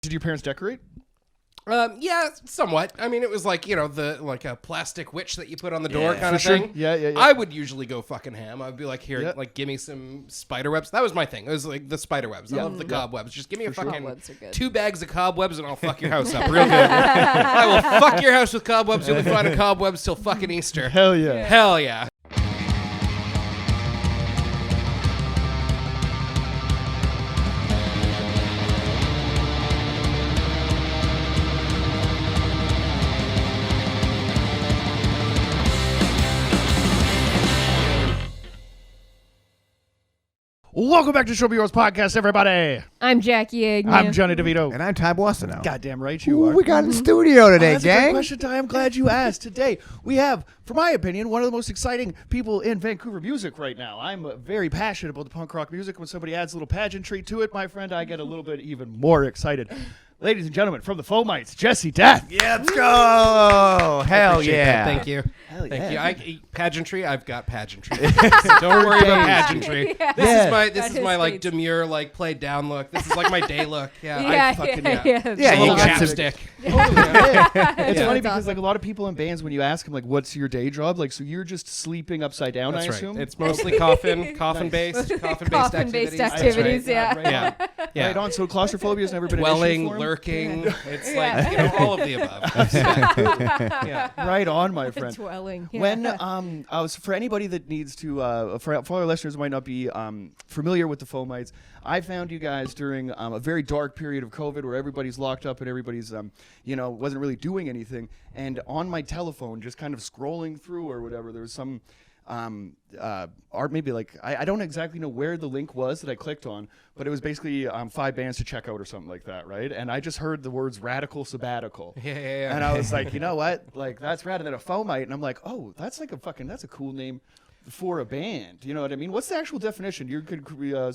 Did your parents decorate? Yeah, somewhat. I mean, it was like, like a plastic witch that you put on the door kind of sure. thing. Yeah. I would usually go fucking ham. I'd be like, here, Yep. like, give me some spider webs. That was my thing. It was like the spider webs. I love the cobwebs. Just give me a fucking Cobwebs are good. 2 bags of cobwebs and I'll fuck your house up real good. I will fuck your house with cobwebs. You'll be finding cobwebs till fucking Easter. Hell yeah. Hell yeah. Welcome back to Show Me Yours Podcast, everybody. I'm Jackie Agnew. I'm Johnny DeVito. And I'm Ty Boissano. Goddamn right you Who are. we got in the studio today, That's a great gang? question, Ty. I'm glad you asked. Today, we have, for my opinion, one of the most exciting people in Vancouver music right now. I'm very passionate about the punk rock music. When somebody adds a little pageantry to it, my friend, I get a little bit even more excited. Ladies and gentlemen, from the Fomites, Jesse Death. Yeah, let's go. Hell Appreciate yeah. that. Thank you. Hell Thank yeah. you. Pageantry, I've got pageantry. So don't worry about pageantry. This is my like demure, like played down look. This is like my day look. Yeah, I fucking Yeah, you you got chapstick. It's Yeah. funny because like a lot of people in bands, when you ask them like, "What's your day job?" Like, so you're just sleeping upside down. That's I right. assume It's mostly coffin-based Coffin-based activities, Yeah. right on. So claustrophobia has never been Dwelling, an issue for him? lurking. It's like all of the above. Yeah. Right on, my friend. Dwelling. Yeah. When for anybody that needs to, for our listeners who might not be familiar with the Fomites, I found you guys during a very dark period of COVID where everybody's locked up and everybody's wasn't really doing anything. And on my telephone, just kind of scrolling through or whatever, there was some art, maybe like I don't exactly know where the link was that I clicked on, but it was basically 5 bands to check out or something like that, right? And I just heard the words radical sabbatical. Yeah. And I was like, you know what? Like, that's rad. And then a Fomite. And I'm like, oh, that's like that's a cool name for a band. You know what I mean? What's the actual definition? You could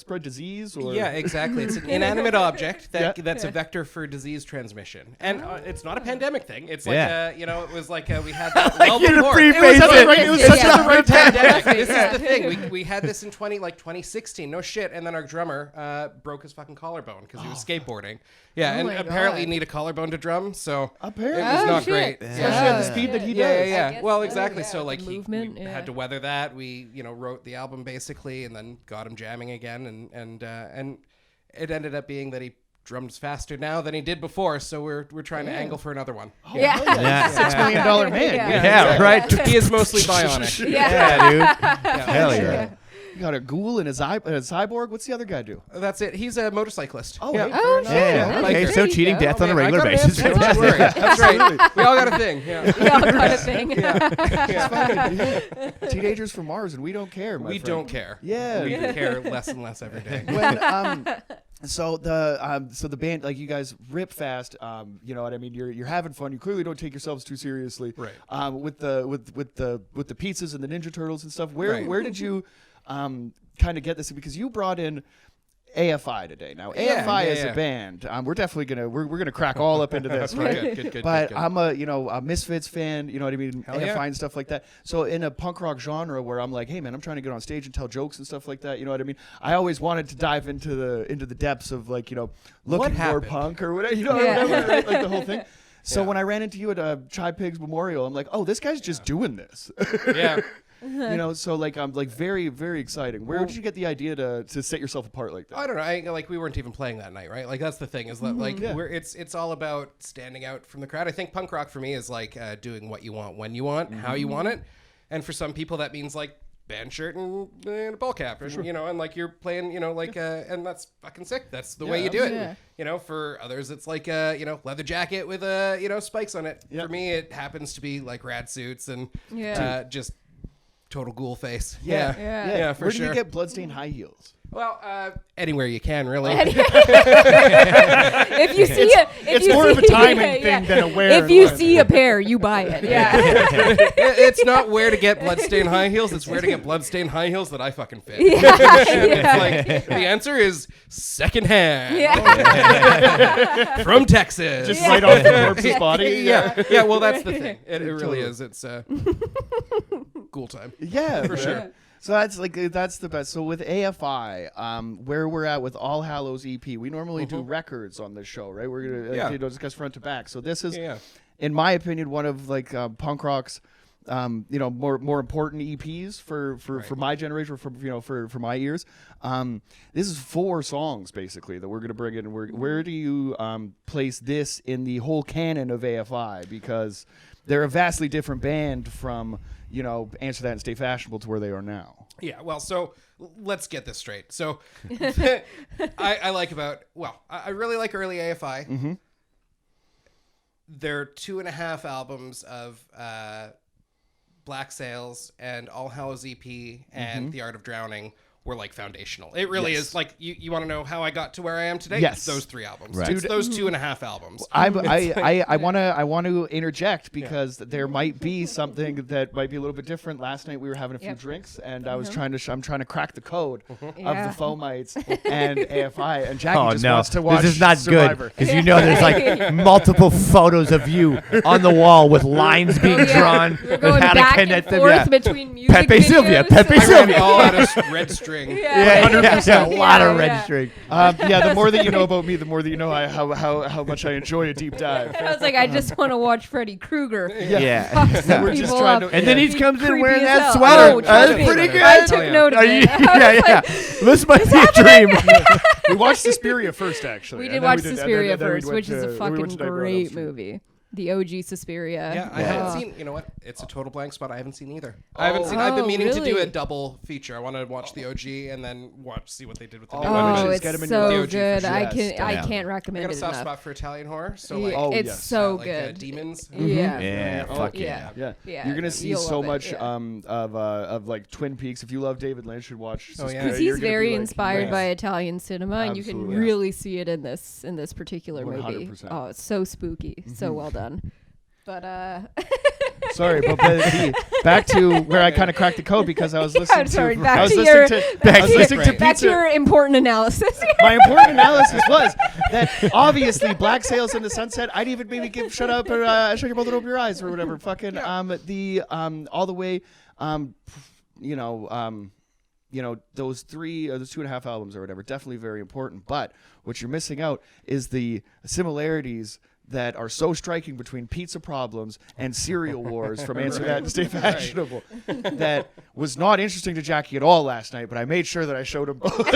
spread disease or? Yeah, exactly. It's an inanimate object that's a vector for disease transmission. And it's not a pandemic thing. It's like, it was like we had that well before. It was such a right Pandemic. This is the thing. We had this in 2016. No shit. And then our drummer broke his fucking collarbone because he was skateboarding. Yeah, and apparently you need a collarbone to drum, so Apparently. it was not great. Especially at the speed that he does. Yeah. Well, so, exactly. yeah, So the like movement, we had to weather that. We wrote the album basically, and then got him jamming again, and it ended up being that he drums faster now than he did before. So we're trying to angle for another one. Yeah. $6 million man. Yeah, right. He is mostly bionic. Yeah, dude. Hell yeah. You got a ghoul and a cyborg. What's the other guy do? That's it. He's a motorcyclist. Oh, yeah. hey, fair enough. Yeah. Like Okay, her. so There you cheating go. death on a Man, regular I got basis. an answer. Don't worry. That's right. We all got a thing. Yeah. We all got a thing. Teenagers from Mars, and we don't care. We don't care. Yeah. We care less and less every day. When so the band, like, you guys rip fast. You know what I mean? You're having fun. You clearly don't take yourselves too seriously. Right. With the pizzas and the Ninja Turtles and stuff. Where did you kind of get this? Because you brought in AFI today. Now AFI is a band. We're definitely we're gonna crack all up into this, right? Good. But I'm a Misfits fan, you know what I mean? Hell AFI yeah. and stuff like that. So in a punk rock genre where I'm like, hey man, I'm trying to get on stage and tell jokes and stuff like that, you know what I mean? I always wanted to dive into the depths of, like, looking more punk or whatever, whatever, right? Like the whole thing. So when I ran into you at Chai Pig's Memorial, I'm like, oh, this guy's just doing this. Yeah. So like I'm like very, very exciting. Where did you get the idea to set yourself apart like that? I don't know. We weren't even playing that night, right? Like, that's the thing, is that it's all about standing out from the crowd. I think punk rock for me is like doing what you want, when you want, how you want it. And for some people that means like band shirt and a ball cap, and, and like you're playing, and that's fucking sick. That's the way you do it. For others, it's like leather jacket with spikes on it. For me, it happens to be like rad suits and just total ghoul face. Yeah, for Where sure. did you get bloodstained high heels? Well, anywhere you can, really. If you see It's more of a timing thing than a wear. If you see a pair, you buy it. Yeah. It's not where to get bloodstained high heels. It's where to get bloodstained high heels that I fucking fit. It's like, the answer is secondhand. From Texas. Just right off the corpse's body. Yeah. Well, that's the thing. It really is. It's ghoul time. Yeah, for sure. So that's the best. So with AFI, where we're at with All Hallows EP, we normally do records on this show, right? We're gonna discuss front to back. So this is, in my opinion, one of punk rock's more important EPs for my generation, for my ears. This is 4 songs basically that we're gonna bring in. Where do you place this in the whole canon of AFI? Because they're a vastly different band from Answer That and Stay Fashionable to where they are now. Yeah, well, so let's get this straight. So I really like early AFI. Mm-hmm. Their 2.5 albums of Black Sails and All Hallows EP and The Art of Drowning were like foundational. It really is like you want to know how I got to where I am today? Yes. It's those 3 albums. Right. It's those 2.5 albums. I want to interject because there might be something that might be a little bit different. Last night we were having a few drinks and I was trying to crack the code of the Fomites and AFI, and Jackie just wants to watch this is not Survivor. good because there's like multiple photos of you on the wall with lines being drawn We're going and how back to connect and them. forth between music Pepe Sylvia, videos. Pepe I wrote Sylvia. all out of red string. Yeah, a lot of registering. The more that you know about me, the more that you know how much I enjoy a deep dive. I was like, I just want to watch Freddy Krueger. Yeah. We're just People trying up. to. And then he comes in Creepy wearing as that hell. sweater. Oh, That's trust me. pretty good. I took note of it. Yeah. This might be a dream. We watched Suspiria first, actually. We and did then watch and Suspiria then we first, went which is to- a we fucking went to Nightmare on Elm great Street. movie. The OG Suspiria. Yeah, I haven't seen. You know what? It's a total blank spot. I haven't seen either. I haven't Oh. seen. I've been Oh, meaning to do really? a double feature. I want to watch the OG and then see what they did with the new Oh, one. Oh, Just it's get 'em in so your OG for good. sure. I Yes, can't I recommend got a it soft enough. spot for Italian horror, so Yeah, like, Oh, it's yes. so like, good. Demons. Yeah. Yeah, fuck yeah. Yeah. Yeah, You're gonna see you'll so love it, much yeah. of like Twin Peaks. If you love David Lynch, should watch. Oh, yeah. Suspiria. Because You're he's gonna be very like, inspired yes. by Italian cinema, and you Absolutely. can really see it in this particular movie. 100%. Oh, it's so spooky, so well done. But Sorry, but back to where I kind of cracked the code because I was listening I'm sorry, to. back I was to listening your- to. back I was to listening to back to Pizza. your important analysis. My important analysis was that obviously Black Sails in the Sunset. I'd even maybe give shut up or shut your mouth and open your eyes or whatever. Fucking all the way those 3 or those 2.5 albums or whatever, definitely very important. But what you're missing out is the similarities that are so striking between Pizza Problems and Cereal Wars from Answer That and Stay Fashionable. That was not interesting to Jackie at all last night, but I made sure that I showed him both.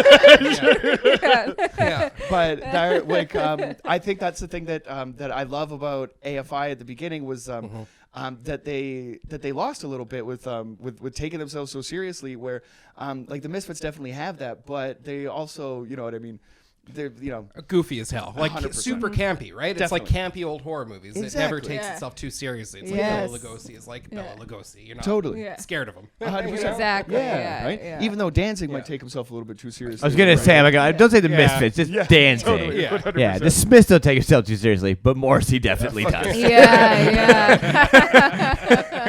Yeah. But I think that's the thing that I love about AFI at the beginning was that they lost a little bit with taking themselves so seriously. Where like the Misfits definitely have that, but they also, you know what I mean. They're Goofy as hell, like 100%. super campy, right? It's like campy old horror movies. It never Exactly. takes Yeah. itself too seriously. It's Yes. like Bela Lugosi is like Bela Lugosi. You're not Totally. Yeah. scared of him. 100%. Exactly. Yeah, right. Yeah. Even though Danzig might take himself a little bit too seriously. I was gonna say, don't say the Misfits, just Dancing. Totally. Yeah. 100%. Yeah, the Smiths don't take themselves too seriously, but Morrissey definitely does. Yeah.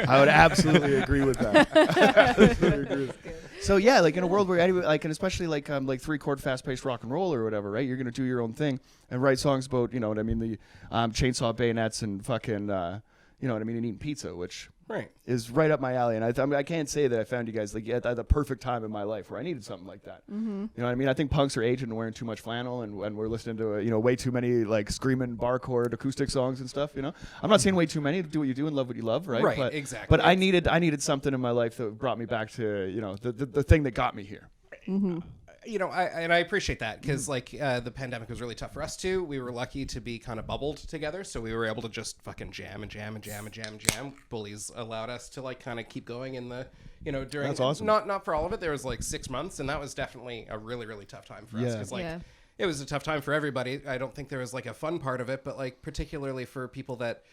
I would absolutely agree with that. Absolutely agree with that. So yeah, like in a world where and especially like 3-chord fast-paced rock and roll or whatever, right? You're gonna do your own thing and write songs about, you know what I mean, the chainsaw bayonets and fucking, you know what I mean, and eating pizza, which Right. is right up my alley. And I can't say that I found you guys like at the perfect time in my life where I needed something like that. You know what I mean? I think punks are aging and wearing too much flannel, and we're listening to way too many like screaming bar chord acoustic songs and stuff. You know, I'm not saying way too many. Do what you do and love what you love, right? Right, But, exactly. But I needed something in my life that brought me back to the thing that got me here. You know, I appreciate that because like the pandemic was really tough for us too. We were lucky to be kind of bubbled together, so we were able to just fucking jam. Bullies allowed us to like kind of keep going in the during. That's awesome. Not for all of it. There was like 6 months, and that was definitely a really really tough time for us Yeah. because like. Yeah. It was a tough time for everybody. I don't think there was like a fun part of it, but like particularly for people that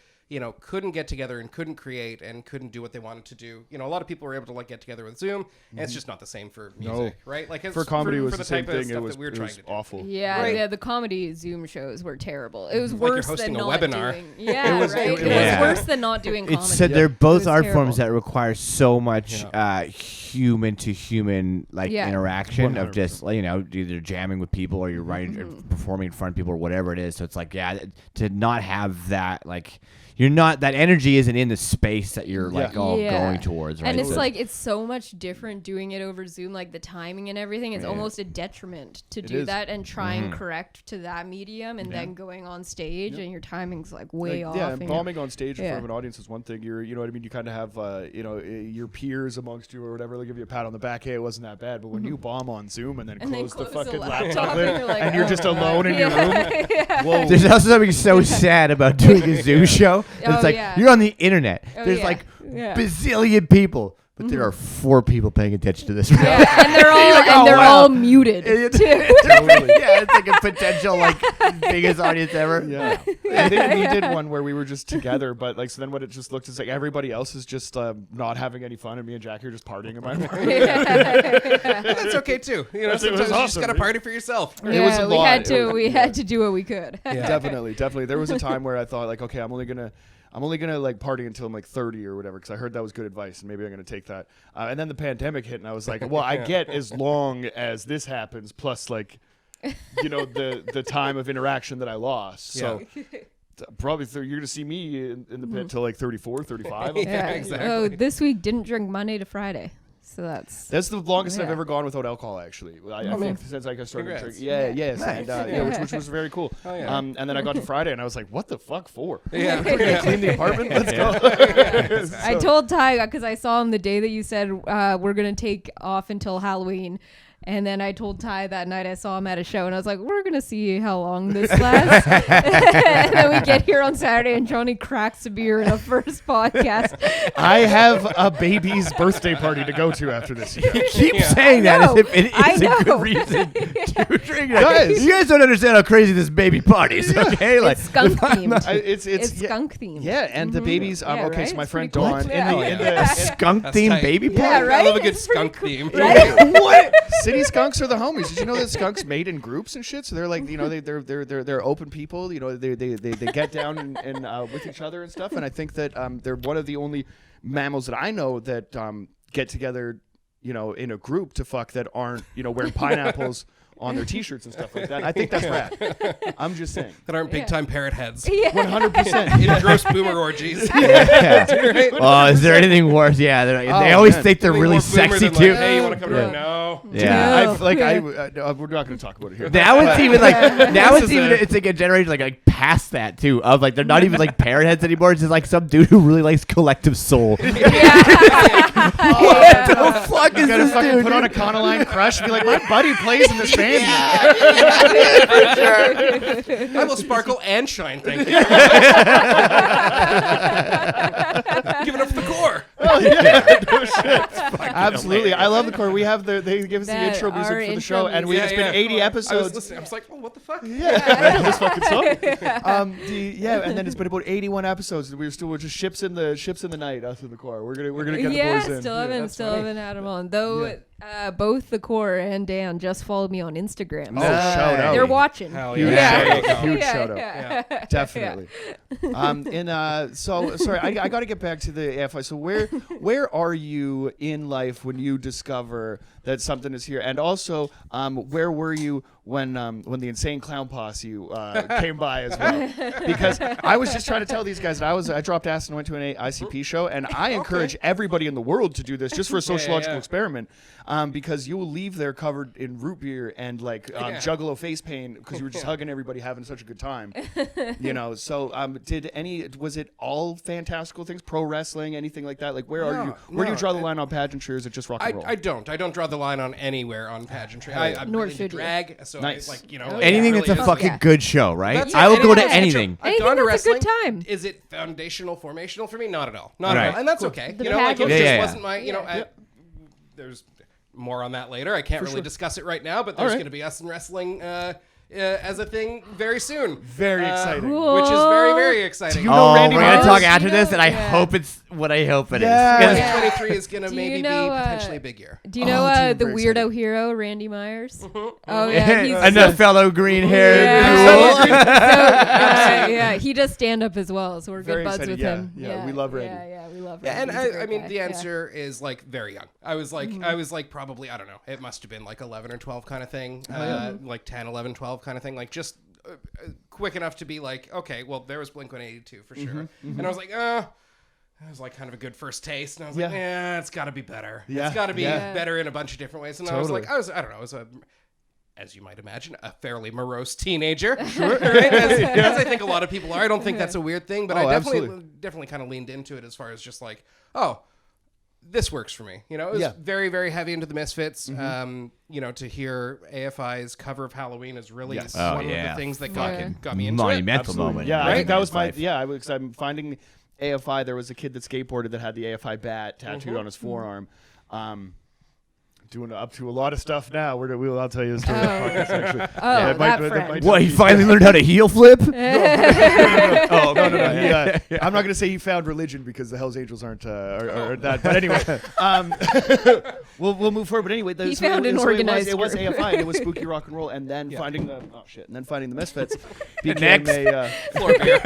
couldn't get together and couldn't create and couldn't do what they wanted to do. A lot of people were able to like get together with Zoom, and it's just not the same for music, right? Like For comedy, it was for the same type of thing. It stuff was that we were trying to do. awful. Yeah, Right. yeah, the comedy Zoom shows were terrible. It was Like you're worse hosting than a not webinar. doing. Yeah, It was- right. it It, was- was worse than not doing comedy. It's said they're both It was art terrible. forms that require so much human to human like Yeah. interaction of 100%. just either jamming with people or you're writing or performing in front of people or whatever it is. So it's like to not have that like you're not, that energy isn't in the space that you're like all Yeah. going towards, right? And it's So- like it's so much different doing it over Zoom, like the timing and everything. It's almost a detriment to do is. that and try and correct to that medium, and then going on stage and your timing's like way off. Yeah, and and bombing on stage in Yeah. front of an audience is one thing. You know what I mean. You kind of have, your peers amongst you or whatever. They give you a pat on the back. Hey, it wasn't that bad. But when you bomb on Zoom and then And then close the close the fucking laptop laptop and lid, you're like, and you're oh. just alone in your room. Whoa. There's also something so sad about doing a Zoom show. Oh, It's like yeah. you're on the internet. Oh, There's yeah. like Yeah. bazillion people, but there are 4 people paying attention to this. Yeah, and they're all like, oh, wow. all muted too. Totally. Yeah, it's like a potential like biggest audience ever. Yeah, I think we did one where we were just together, but like so then what it just looked is like everybody else is just not having any fun, and me and Jackie are just partying in my room. That's okay too. You know, It was sometimes you just awesome, gotta man. party for yourself. It was Yeah, a we lot. had It to. was- We yeah. had to do what we could. Definitely. There was a time where I thought like, okay, I'm only gonna like party until I'm like 30 or whatever, because I heard that was good advice, and maybe I'm gonna take that. And then the pandemic hit, and I was like, well, I get as long as this happens, plus like, the time of interaction that I lost. So probably you're gonna see me in the pit till like 34, 35. Yeah, exactly. Oh, this week didn't drink Monday to Friday, so that's That's the longest I've Yeah. ever gone without alcohol, actually. I think since I started Congrats. drinking. Yeah, yes, Nice. and which was very cool. Oh, yeah. And then I got to Friday, and I was like, "What the fuck for? Yeah. We're gonna clean the apartment. Let's go." I told Ty because I saw him the day that you said we're gonna take off until Halloween, and then I told Ty that night I saw him at a show, and I was like, we're gonna see how long this lasts. And then we get here on Saturday, and Johnny cracks a beer in the first podcast. I have a baby's birthday party to go to after this year. You keep Yeah. saying that as know. if it I is a know. good reason to drink. Guys. You guys don't understand how crazy this baby party is. Okay, like It's skunk themed. It's It's yeah, skunk themed. yeah, and the babies. Yeah, Okay, right? so my It's friend pretty cool. Dawn Yeah. in the skunk That's themed tight. baby party. Yeah, right? I love a good It's pretty skunk cool. theme. Right? what? City skunks are the homies. Did you know that skunks mate in groups and shit? So they're like, they're open people. You know, they get down and with each other and stuff. And I think that they're one of the only mammals that I know that get together, in a group to fuck that aren't, wearing pineapples on their t-shirts and stuff like that. I think that's rad. I'm just saying. That aren't big time parrot heads. 100%. In gross boomer orgies. Yeah. Right? Oh, is there anything worse? Yeah, they Oh, always man. think they're Something really more boomer sexy than, too. Like, hey, you want to come Yeah. to No. Yeah. We're not going to talk about it here. Now it's even like This is it's like a generation like past that too of like they're not even like parrot heads anymore. It's just like some dude who really likes Collective Soul. What the fuck is Gotta this fucking dude? put on a Conaline Crush and be like, my buddy plays in this band. I will sparkle and shine, thank you. Give it up for the core. Absolutely. I love the core. We have they give us the That- intro music our for the intro show, and we music. it's been 80 I was episodes. listening. I was like, oh, what the fuck? Yeah, this fucking song. And then it's been about 81 episodes, and we're just ships in the night, us in the core. We're gonna get Yeah, the boys in. still that's funny. haven't had him on. Though both the core and Dan just followed me on Instagram. Oh, so shout out. they're watching. Hell Huge yeah. shout There you out. go. Huge Yeah, shout out. yeah. Definitely. So sorry, I got to get back to the AFI. So where are you in life when you discover that something is here? And also, where were you when the Insane Clown Posse came by as well? Because I was just trying to tell these guys that I dropped acid and went to an ICP show, and I encourage everybody in the world to do this just for a sociological experiment, because you will leave there covered in root beer and like juggalo face paint because you were just hugging everybody, having such a good time. So was it all fantastical things, pro wrestling, anything like that? Like where are you? Where do you draw the line on pageantry, or is it just rock and roll? I don't draw the line on anywhere on pageantry. I'm Nor really into should you. drag, so Nice. it's like Anything really that's a is- fucking Yeah. good show, right? That's I will it. go to Anything that's anything. I've Anything gone to that's a good wrestling. time. Is it foundational, formational for me? Not at all. Not Right. at all. And that's okay. The You know, like it pageant- just Yeah. wasn't my, there's more on that later. I can't really discuss it right now, but there's right. going to be us in wrestling as a thing very soon. Very exciting. Cool. Which is very, very exciting. You know Oh, Randy we're gonna Myers? talk after You this, know- and I yeah. hope it's what I hope it is. Yeah. 'Cause- 2023 is going to Do you maybe know, be potentially a big year. Do you know dude, the very weirdo exciting. hero, Randy Myers? Oh yeah, he's and the fellow green-haired Yeah. dude. yeah, he does stand up as well, so we're Very good buds excited, with yeah. him. Yeah, we love Randy. Yeah, we love Yeah, Randy. and He's a I great mean, guy. the Yeah. answer is like very young. I was like probably, I don't know, it must have been like 11 or 12 kind of thing, like 10, 11, 12 kind of thing, like just quick enough to be like, okay, well, there was Blink-182 for sure. Mm-hmm. And I was like, that was like kind of a good first taste. And I was like, it's got to be better. Yeah. It's got to be better in a bunch of different ways. And Totally. I don't know, I was as you might imagine, a fairly morose teenager. Sure. Right? As I think a lot of people are. I don't think that's a weird thing, but I definitely kind of leaned into it as far as just like, this works for me. It was very, very heavy into the Misfits. To hear AFI's cover of Halloween is really one of the things that got me into monumental it. moment. Yeah, right? I think that was I'm finding AFI. There was a kid that skateboarded that had the AFI bat tattooed on his forearm. Doing up to a lot of stuff now. I'll tell you the story. What, he finally learned how to heel flip? No. I'm not going to say he found religion because the Hells Angels aren't that. But anyway, we'll move forward. But anyway, he found an organized It was group. AFI. And it was spooky rock and roll, and then finding the Misfits became Next. a Floor beer.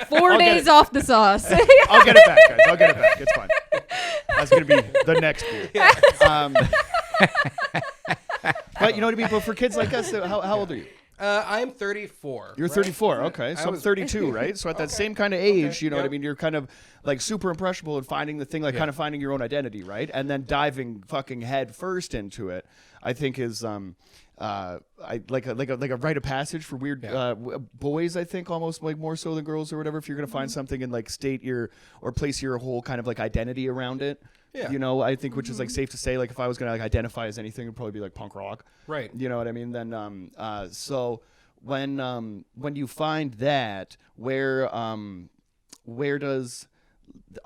4 days off the sauce. I'll get it back, guys. I'll get it back. It's fine. That's going to be the next beer. But you know what I mean? But for kids like us, how old are you? I'm 34. You're 34. Okay. So I'm 32, right? So at that same kind of age, you know what I mean? You're kind of like super impressionable and finding the thing, like kind of finding your own identity, right? And then diving fucking head first into it, I think is like a rite of passage for weird boys. I think almost like more so than girls or whatever. If you're gonna find something and like state your or place your whole kind of like identity around it. Yeah. I think which is like safe to say, like if I was gonna like identify as anything, it'd probably be like punk rock. Right. You know what I mean? Then so when you find that, where does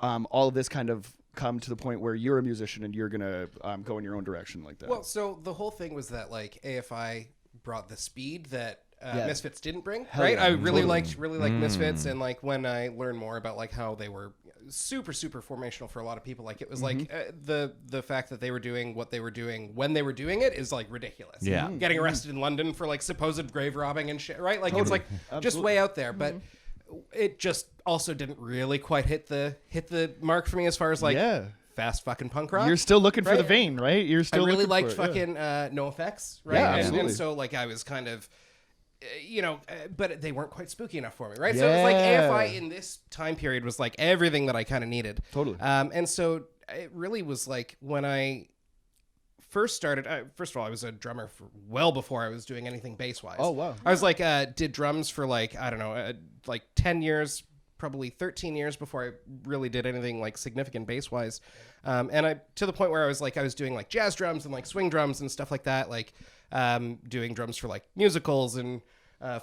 all of this kind of come to the point where you're a musician and you're gonna go in your own direction like that? Well, so the whole thing was that like AFI brought the speed that Misfits didn't bring. Right. I really liked Misfits, and like when I learned more about like how they were super formational for a lot of people, like it was like the fact that they were doing what they were doing when they were doing it is like ridiculous. Yeah. Getting arrested in London for like supposed grave robbing and shit, right? Like it's like just way out there, but it just also didn't really quite hit the mark for me as far as like fast fucking punk rock. You're still looking for the vein, right? You're still I really looking liked for it, fucking No Effects, right? Yeah, and so like I was kind of but they weren't quite spooky enough for me, right? So it was like AFI in this time period was like everything that I kind of needed. Totally. And so it really was like when I first started, first of all, I was a drummer for well before I was doing anything bass-wise. Oh, wow. I was like, did drums for like, I don't know, like 10 years, probably 13 years before I really did anything like significant bass-wise. And I, to the point where I was doing like jazz drums and like swing drums and stuff like that, like doing drums for like musicals and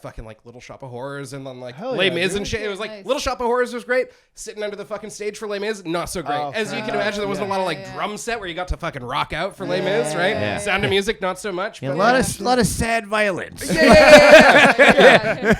fucking like Little Shop of Horrors and then like Les Mis and shit. It was like Nice. Little Shop of Horrors was great. Sitting under the fucking stage for Les Mis, not so great. As you can imagine, there wasn't a lot of like drum set where you got to fucking rock out for Les Mis, right? Yeah. Sound of Music, not so much. A But lot of sad violence.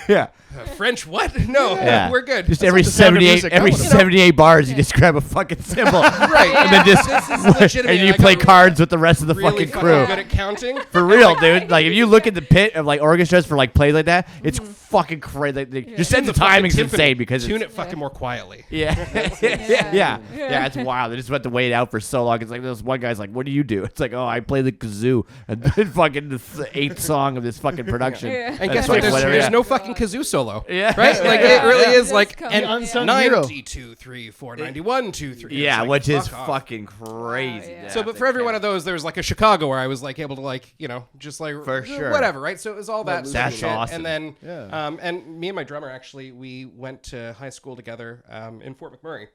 Yeah. French what? No, Yeah. we're good. Just That's every like the sound of 78 music. every I wanna know. 78 bars, you just grab a fucking cymbal. Right. And then just This is legitimate. and you I play got cards with the rest of the really fucking crew. good at counting. For real, dude. Like if you look at the pit of like orchestras for like plays like that, it's fucking crazy. Just said the timing's insane because tune it's, it fucking more quietly. yeah, it's wild. They just went to wait out for so long. It's like this one guy's like, "What do you do?" It's like, "Oh, I play the kazoo." And then fucking the 8th song of this fucking production. Yeah. And guess it's what? like, whatever, There's yeah. no fucking kazoo solo. Yeah. Right? Like it really is like come. and The unsung hero. 92, 3, 4, 91, 2, 3. Yeah, It's like, which is fuck off. fucking crazy. yeah. So, but for every one of those, there was like a Chicago where I was like able to like, just like For sure. whatever, right? So it was all that That's shit. awesome. And then, and me and my drummer actually, we went to high school together in Fort McMurray.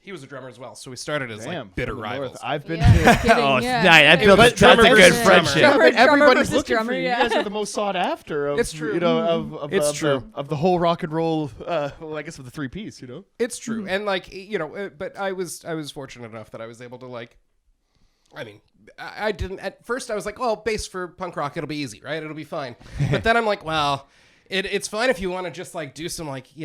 He was a drummer as well, so we started as like bitter from the north. rivals. I've been Yeah, kidding, Oh, yeah. nice. That builds was that's drummer a good versus drummer. friendship. Drummer Everybody's versus looking drummer, for you. yeah. You guys are the most sought after. Of, It's true. Of It's of true. of the whole rock and roll. Well, I guess of the 3-piece. It's true, and like but I was fortunate enough that I was able to like. I mean, I didn't at first. I was like, well, bass for punk rock, it'll be easy, right? It'll be fine. But then I'm like, well, it's fine if you want to just like do some like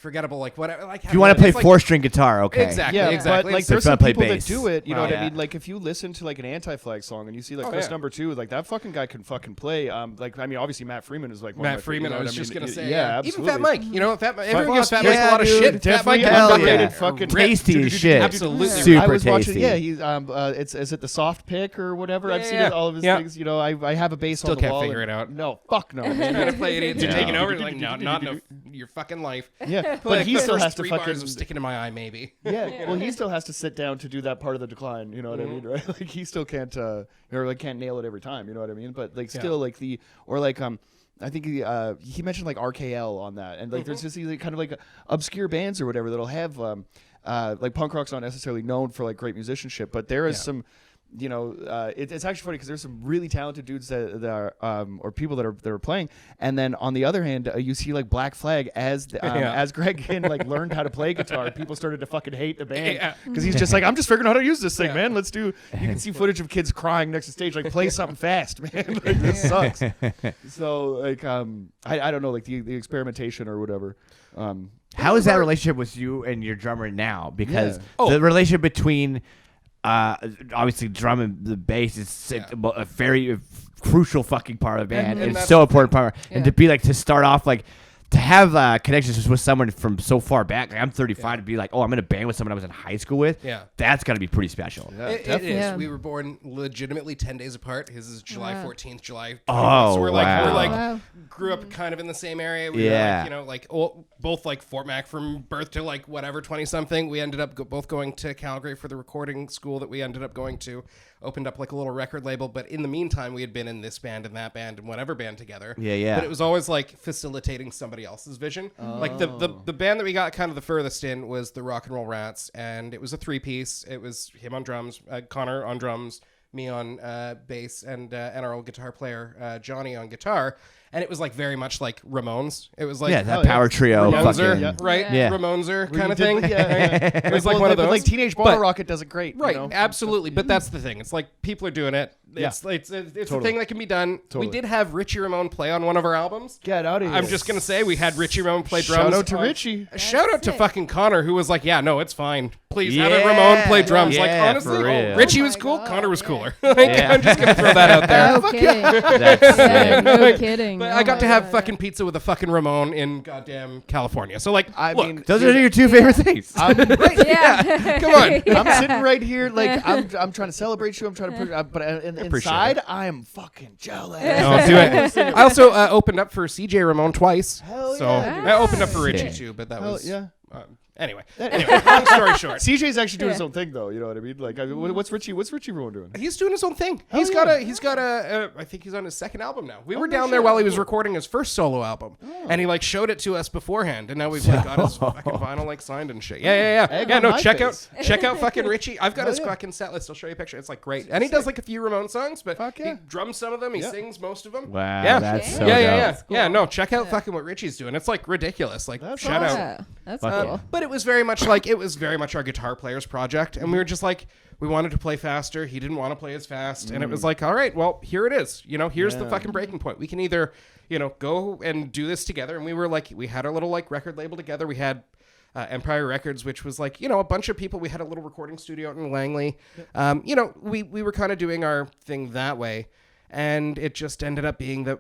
forgettable, like whatever. Like if you want to play 4-string guitar, okay. Exactly. Yeah, exactly. but like So there's if you some wanna play people bass. that do it. You know Wow. what I Yeah. mean? Like if you listen to like an Anti-Flag song and you see like Chris yeah. number 2, like that fucking guy can fucking play. Like I mean, obviously Matt Freeman is like one Matt of my, Freeman. you know I what was just mean? gonna say, yeah, even absolutely. Fat Mike. You know, everyone gives Fat yeah, Mike a lot of dude, shit. Fat definitely Mike an is underrated fucking fucking tasty as shit. Absolutely. Super I was watching. tasty. Yeah, he's it's is it the soft pick or whatever? I've seen yeah. all of his Yeah. things. You know, I have a bass Still on the can't wall. figure and- it out. No, fuck no. trying Man. to play idiots. You're Yeah. taking over. Like, no, not in your fucking life. Yeah, but Like, he the still first has to 3 fucking. bars of sticking in my eye, maybe. Yeah, well, he still has to sit down to do that part of the decline. You know what I mean, right? Like he still can't, or like can't nail it every time. You know what I mean? But like still, like I think he mentioned like RKL on that, and like there's just these like, kind of like obscure bands or whatever that'll have like punk rock's not necessarily known for like great musicianship, but there is some. You know, it's actually funny because there's some really talented dudes that are or people that are playing, and then on the other hand, you see like Black Flag as Greg Ginn like learned how to play guitar, people started to fucking hate the band because he's just like, I'm just figuring out how to use this thing, man. Let's do. You can see footage of kids crying next to stage, like play something fast, man. Like this sucks. So like I don't know, like the experimentation or whatever. How is that relationship with you and your drummer now? Because Yeah. the relationship between obviously drum and the bass is a very crucial fucking part of the band. And It's that's so the important part. And Yeah. to start off like to have connections with someone from so far back. Like I'm 35 to be like, oh, I'm in a band with someone I was in high school with. Yeah. That's got to be pretty special. Yeah, It is. definitely. Yeah. We were born legitimately 10 days apart. His is July Wow. 14th, July 21st. Oh, So we're like, wow. Wow. grew up kind of in the same area. We Yeah. were like, both like Fort Mac from birth to like whatever, 20 something. We ended up both going to Calgary for the recording school that we ended up going to. Opened up like a little record label. But in the meantime, we had been in this band and that band and whatever band together. Yeah, yeah. But it was always like facilitating somebody else's vision. Like the band that we got kind of the furthest in was the Rock and Roll Rats, and it was a 3-piece. It was him on drums, Connor on drums, me on bass, and our old guitar player Johnny on guitar. And it was like very much like Ramones. It was like that power trio. Ramoneser, Fucking, right? Yeah. Ramoneser Where kind you of did, thing. like, yeah. It was like one of those. Like Teenage Bottle But- Rocket does it great. Right, You know? absolutely. But that's the thing. It's like people are doing it. It's a thing that can be done. Totally. We did have Richie Ramone play on one of our albums. Get out of here. I'm just gonna say we had Richie Ramone play drums. Shout out to on- Richie. Shout out to sick. fucking Connor, who was like, "Yeah, no, it's fine. Please have Yeah. it Ramone play drums." Yeah, Like honestly, for real. Richie Oh was my cool. God, Connor was yeah. cooler. Like, I'm just gonna throw that out there. No kidding. That's Yeah, sick. no kidding. But Oh I got my to have God, fucking pizza with a fucking Ramone in goddamn California. So like, I look, mean, Those are your two favorite things. Yeah. come on. I'm sitting right here, like I'm trying to celebrate you. I'm trying to put, but appreciate inside, it. I'm fucking jealous. Don't do it. I also opened up for CJ Ramone twice. Hell so yeah, I opened up for Richie Sick. too, but that Hell was yeah. Anyway, long story short. CJ's actually doing his Yeah. own thing, though. You know what I mean? Like, what's Richie Ramone doing? He's doing his own thing. Hell He's yeah. got a I think he's on his second album now. We were no down there shit. while he was recording his first solo album, and he like showed it to us beforehand, and now we've like got his fucking vinyl like signed and shit. Yeah. Egg Yeah, on no, my check face. out fucking Richie. I've got his yeah. fucking set list. I'll show you a picture. It's like great, and he does like a few Ramone songs, but Fuck he yeah. drums some of them. He Yeah. sings most of them. Wow, Yeah. that's so yeah. dope. Yeah, no, check out fucking what Richie's doing. It's like ridiculous. Like That's shout out. Yeah, that's Fuck cool. But it was very much our guitar player's project, and we were just like, we wanted to play faster. He didn't want to play as fast, and it was like, all right, well, here it is. You know, here's the Yeah. fucking breaking point. We can either, go and do this together. And we were like, we had our little like record label together. We had Empire Records, which was like, a bunch of people. We had a little recording studio out in Langley. We were kind of doing our thing that way. And it just ended up being the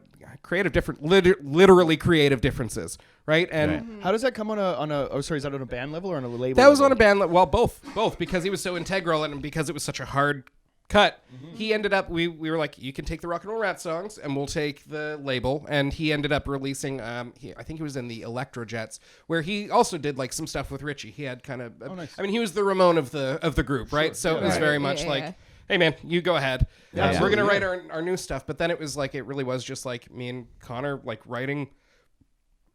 literally creative differences, right? And How does that come on a? Oh, sorry, is that on a band level or on a label? that was on a level? band. Well, both, because he was so integral and because it was such a hard cut. He ended up. We were like, you can take the Rock and Roll Rat songs, and we'll take the label. And he ended up releasing. I think he was in the Electro Jets, where he also did like some stuff with Richie. He had kind of. nice. I mean, he was the Ramone of the group, right? So it was Right. very Yeah, much yeah, like. yeah. Hey man, you go ahead. Yeah. We're gonna Absolutely, write our new stuff, but then it was like it really was just like me and Connor like writing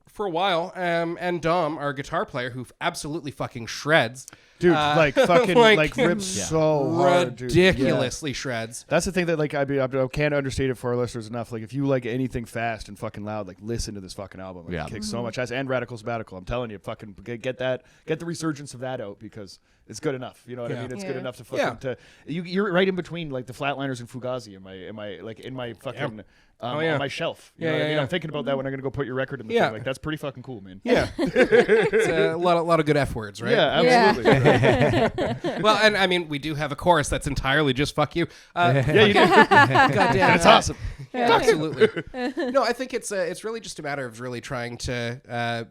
for a while, and Dom, our guitar player, who absolutely fucking shreds. Dude, like fucking like rips Yeah. so hard, dude. Ridiculously shreds. That's the thing that like I can't understate it for our listeners enough. Like if you like anything fast and fucking loud, like listen to this fucking album. Like, it kicks so much ass. And Radical Sabbatical. I'm telling you, fucking get the resurgence of that out because it's good enough. You know what I mean? It's good enough to fucking you're right in between like the Flatliners and Fugazi in my fucking on my shelf. You know what I mean? I'm thinking about that when I'm gonna go put your record in the thing. Like that's pretty fucking cool, man. Yeah. It's a lot of good F words, right? Yeah, absolutely. Well, and I mean, we do have a chorus that's entirely just "fuck you." Yeah, you do. Goddamn, That's awesome. Absolutely. No, I think it's really just a matter of really trying to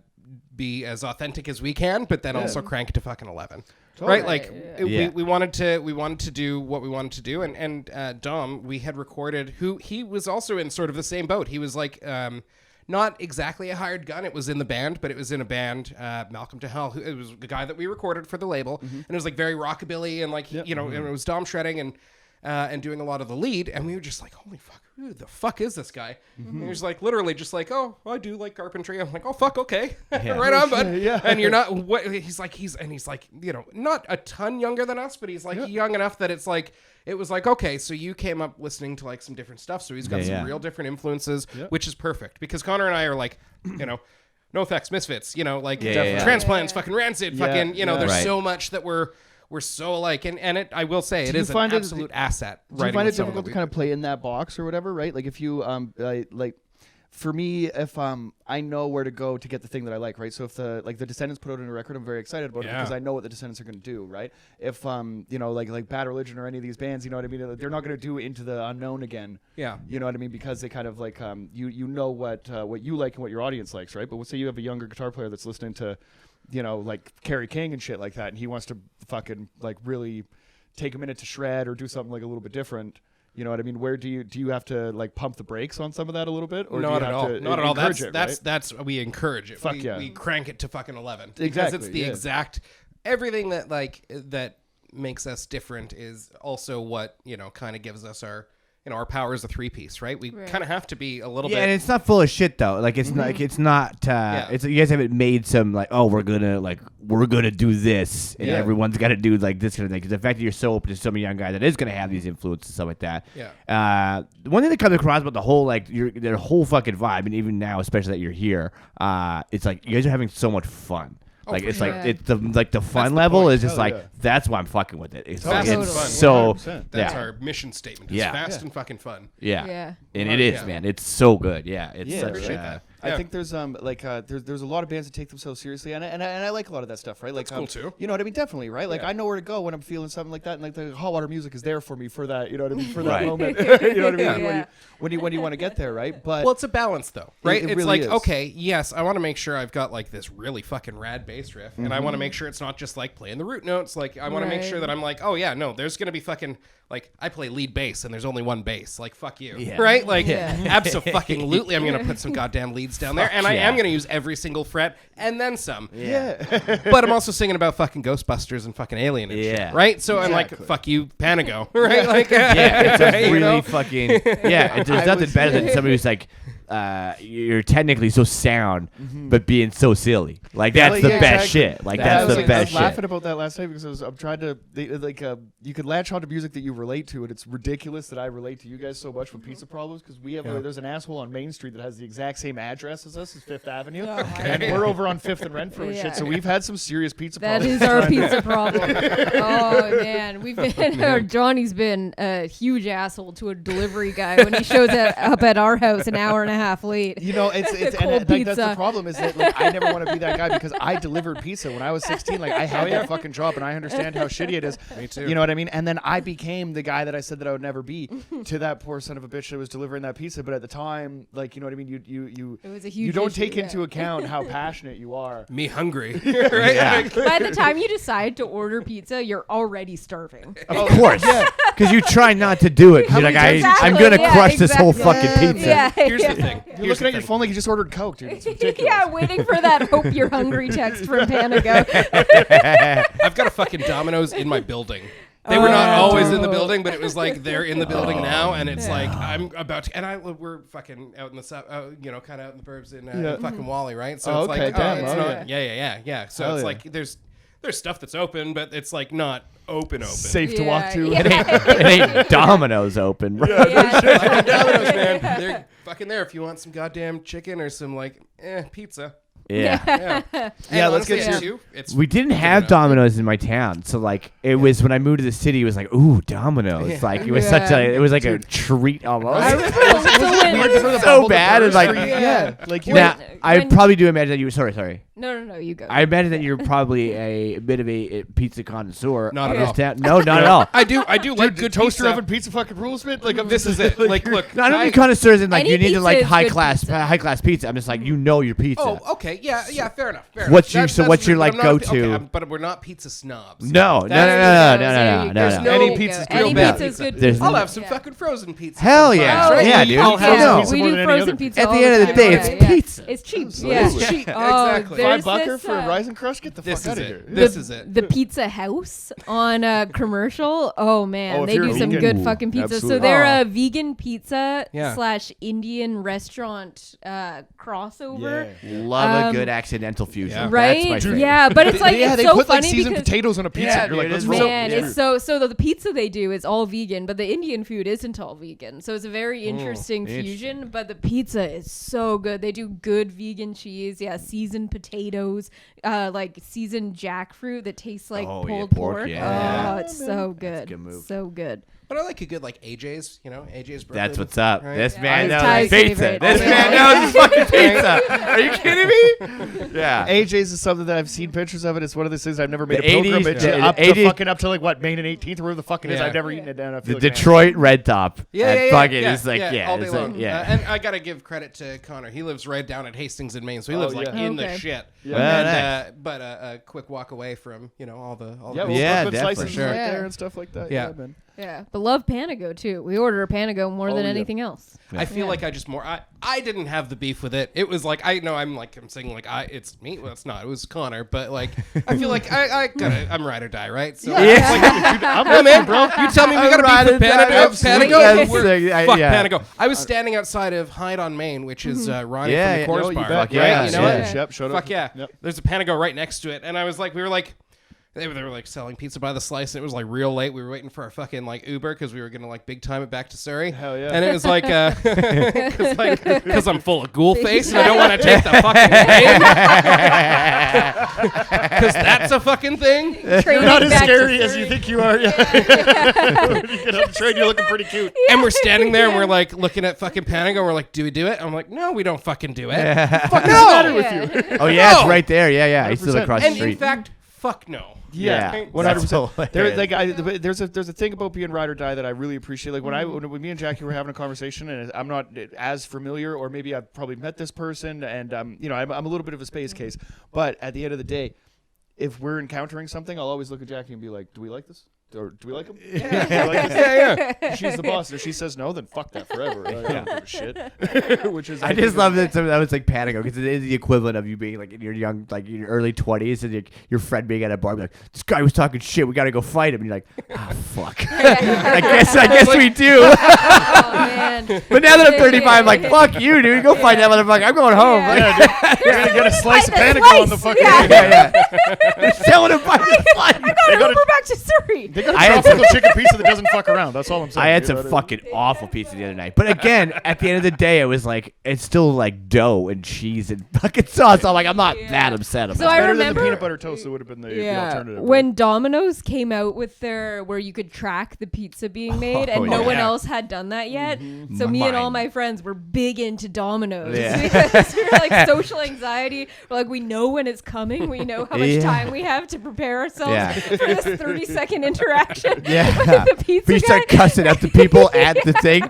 be as authentic as we can, but then also crank it to fucking 11. Totally. Right? Like we wanted to do what we wanted to do, and Dom, we had recorded he was also in sort of the same boat. He was like not exactly a hired gun. It was in the band, but it was in a band, Malcolm to Hell. It was the guy that we recorded for the label, and it was like very rockabilly and like and it was Dom shredding and doing a lot of the lead, and we were just like, holy fuck, who the fuck is this guy? And he was like literally just like, oh, I do like carpentry. I'm like, oh fuck, okay. Right on, bud. And you're not he's like not a ton younger than us, but he's like young enough that it's like it was like, okay, so you came up listening to like some different stuff, so he's got some real different influences, which is perfect because Connor and I are like, no effects, Misfits, Transplants, fucking Rancid, fucking, there's so much that we're so alike, and I will say it is an absolute asset. Do you find it difficult to kind of play in that box or whatever, right? Like if you like, for me, if I know where to go to get the thing that I like, right? So if the Descendants put out a record, I'm very excited about it because I know what the Descendants are going to do, right? If like Bad Religion or any of these bands, you know what I mean? They're not going to do Into the Unknown again. Yeah. You know what I mean? Because they kind of like you know what you like and what your audience likes, right? But let's say you have a younger guitar player that's listening to like Kerry King and shit like that, and he wants to fucking like really take a minute to shred or do something like a little bit different. You know what I mean? Where do you have to like pump the brakes on some of that a little bit, or not do you at have all? to Not at all. That's we encourage it. We crank it to fucking 11 because it's the exact everything that that makes us different is also what kind of gives us our. Our power is a 3-piece, right? We kind of have to be a little bit. Yeah, and it's not full of shit though. Like it's not. It's not. It's you guys haven't made some like, oh, we're gonna do this, and everyone's got to do like this kind of thing. Because the fact that you're so open to some young guy that is gonna have these influences and stuff like that. Yeah. One thing that comes across about the whole like their whole fucking vibe, and even now, especially that you're here, it's like you guys are having so much fun. Like it's like it's the fun level is just that's why I'm fucking with it. It's fast and fun. So 100%. That's our mission statement. It's fast and fucking fun. Yeah. And it is, man. It's so good. Yeah. It's such appreciate that. I think there's there's a lot of bands that take themselves seriously, and I like a lot of that stuff, right? Like that's cool too. You know what I mean? Definitely, right? Like I know where to go when I'm feeling something like that, and like the hot water music is there for me for that. You know what I mean? For that moment. You know what I mean? When you want to get there, right? But well, it's a balance though, right? It it's really like is. Okay, yes, I want to make sure I've got like this really fucking rad bass riff, and I want to make sure it's not just like playing the root notes. Like I want to make sure that I'm like, oh yeah, no, there's gonna be fucking like I play lead bass and there's only one bass. Like fuck you, right? Like abso-fucking-lutely, I'm gonna put some goddamn leads down there, and I am gonna use every single fret and then some. But I'm also singing about fucking Ghostbusters and fucking Alien and shit, right? So I'm like, fuck you, Panago, right? Like it's a really fucking there's nothing better than somebody who's like you're technically so sound but being so silly. Like that's the best shit. Like that's the best shit. I was laughing about that last night because I'm trying to you could latch on to music that you relate to, and it's ridiculous that I relate to you guys so much with Pizza Problems because we have there's an asshole on Main Street that has the exact same address as us as Fifth Avenue, and we're over on 5th and Renfrew and shit. So we've had some serious pizza problems. That is our pizza problem. Oh man, we've been Johnny's been a huge asshole to a delivery guy when he shows up at our house an hour and a half late. You know, it's and like, that's the problem is that like I never want to be that guy because I delivered pizza when I was 16. Like I had that fucking job, and I understand how shitty it is. Me too. You know what I mean? And then I became the guy that I said that I would never be to that poor son of a bitch that was delivering that pizza. But at the time, like you know what I mean, you it was a huge you don't issue, take into account how passionate you are. Me hungry, right? Yeah. By the time you decide to order pizza, you're already starving. Of course. Because you try not to do it. You're like, I'm going to crush this whole fucking pizza. Yeah, Here's the thing. You're looking at your phone like you just ordered Coke, dude. It's ridiculous. Yeah, waiting for that "Hope you're hungry" text from Panago. I've got a fucking Domino's in my building. They were not always in the building, but it was like they're in the building now, and it's like I'm about to. And we're fucking out in the south, kind of out in the burbs in fucking Wally, right? So it's like, damn, it's not. Yeah. So it's like there's there's stuff that's open, but it's like not open. Safe to walk to. It ain't Domino's open, bro. Fucking Domino's, man. They're fucking there if you want some goddamn chicken or some like pizza. Yeah. Yeah, let's get honestly, to- We didn't have Domino's in my town, so like it was when I moved to the city. It was like, ooh, Domino's! Like it was such a, it was like a treat almost. I remember also when, So bad and like like now, I when- probably do imagine that you. Sorry. no, you go. I imagine that you're probably a bit of a pizza connoisseur. Not in at this all. toawn. No, not at all. I do like good toaster pizza. oven pizza fucking rules, man. Like This is it. Like, look. No, I don't mean connoisseurs in like Any you need to pizza like is high good class pizza. I'm just like you know your pizza. Oh, okay. Yeah, fair enough. What's enough. your- what's your, but like, I'm not- go-to? okay, but we're not pizza snobs. No. There's no- Any pizza's Any real bad pizza's good. There's pizza. I'll have some Yeah. fucking frozen pizza. Hell sometimes, yeah. right? Yeah, dude. I'll have No. pizza We more do than any frozen other pizza. At all the end of the time. day, Yeah, it's yeah. pizza. It's cheap. Absolutely. Yeah. It's cheap. Oh, Exactly. there's $5 this, for a rising crust. Get the This fuck out is of it. here. This is it. The Pizza House on a commercial. Oh man, Oh, if they you're do some vegan. good fucking pizza. Absolutely. So they're Oh. a vegan pizza Yeah. / Indian restaurant crossover. Love a good accidental fusion. Yeah. That's Right? my favorite. Yeah, but it's like yeah, it's they so put like funny seasoned because potatoes on a pizza. Yeah, You're like, dude, let's it's roll. man, Yeah. it's so the pizza they do is all vegan, but the Indian food isn't all vegan. So it's a very interesting fusion. But the pizza is so good. They do good vegan cheese, seasoned potatoes, like seasoned jackfruit that tastes like Oh, yeah, pulled pork, pork. yeah. Oh, it's so good. a good move. So good. But I like a good like AJ's. AJ's. That's what's up. Right. This Yeah. man It's knows Ty's his pizza. favorite. This Oh, man yeah. knows his fucking pizza. Are you kidding me? Yeah. AJ's is something that I've seen pictures of it. It's one of those things I've never made The a pilgrimage 80s, up to 80s fucking up to like what Maine and 18th or wherever the fuck it is. Yeah. I've never eaten it down. I The feel like Detroit Red Top. Yeah, And yeah, fucking, yeah. it's like, yeah, all day it's like, long. yeah. And I gotta give credit to Connor. He lives right down at Hastings in Maine, so he lives like yeah. in the Okay. shit. Yeah. Well, But a quick walk away from all the Yeah, the well, Yeah, Brooklyn definitely. slices Sure. right Yeah. there and stuff like that. Yeah. Yeah, man. Yeah, but love Panago too. We order a Panago more than yeah. anything else. I feel Yeah. like I didn't have the beef with it. It was like I'm saying like it's me. Well, it's not. It was Connor. But like I feel like I'm ride or die, right? So I'm no, man, bro. You tell me we got ride to or beef with die. Panago. Absolutely. Panago. Fuck Yeah. Panago. I was standing outside of Hyde on Main, which is Ronnie Yeah, from yeah. the Coors No, you Bar. bet. Right? Yeah, You know yeah. what? Yep, showed up. Fuck yeah. Yep. There's a Panago right next to it, and I was like, they were like selling pizza by the slice, and it was like real late. We were waiting for our fucking like Uber because we were gonna like big time it back to Surrey. Hell yeah. And it was like, because I'm full of ghoul face and I don't want to take the fucking name. Because that's a fucking thing. You're not as scary as you think you are. Yeah. When you get on the train, you're looking pretty cute. And we're standing there and we're like looking at fucking Panago. And we're like, do we do it? I'm like, no, we don't fucking do it. Fuck no. Yeah. Oh, yeah, No. it's right there. Yeah. I used to live 100%. across the And in street. fact, fuck no. Yeah, That's 100%. There, hilarious. like, there's a thing about being ride or die that I really appreciate. Like when me and Jackie were having a conversation, and I'm not as familiar, or maybe I've probably met this person, and I'm a little bit of a space case. But at the end of the day, if we're encountering something, I'll always look at Jackie and be like, "Do we like this? Or do we like him? Yeah, do we like this? Yeah. She's the boss. If she says no, then fuck that forever. Like, I don't give a shit." Which is I just love that that was like Panago because it is the equivalent of you being like in your young, like in your early 20s, and your friend being at a bar, be like, "This guy was talking shit. We got to go fight him." And you're like, "Ah, fuck." I guess we do. Oh man. But now that I'm 35, I'm like, "Fuck you, dude. Go fight that motherfucker. I'm going home." Yeah. Like, You're gonna get a slice of Like the Panago on the slice, fucking. yeah. yeah. Telling him by the flight. I gotta Uber back to Surrey. They got a I had tropical chicken pizza that doesn't fuck around. That's all I'm saying. I had You some know what fucking awful pizza the other night. But again, at the end of the day, it was like, it's still like dough and cheese and fucking sauce. So I'm like, I'm not that upset about So I it. Better than remember- the peanut butter toast. That would have been the alternative. When Domino's came out with their where you could track the pizza being made, and no one yeah. else had done that yet. So me and all Mine. my friends were big into Domino's Yeah. because we were like social anxiety. We're like, we know when it's coming. We know how much Yeah. time we have to prepare ourselves Yeah. for this 30-second interaction Yeah. with the pizza We guy. start cussing up the people at the thing.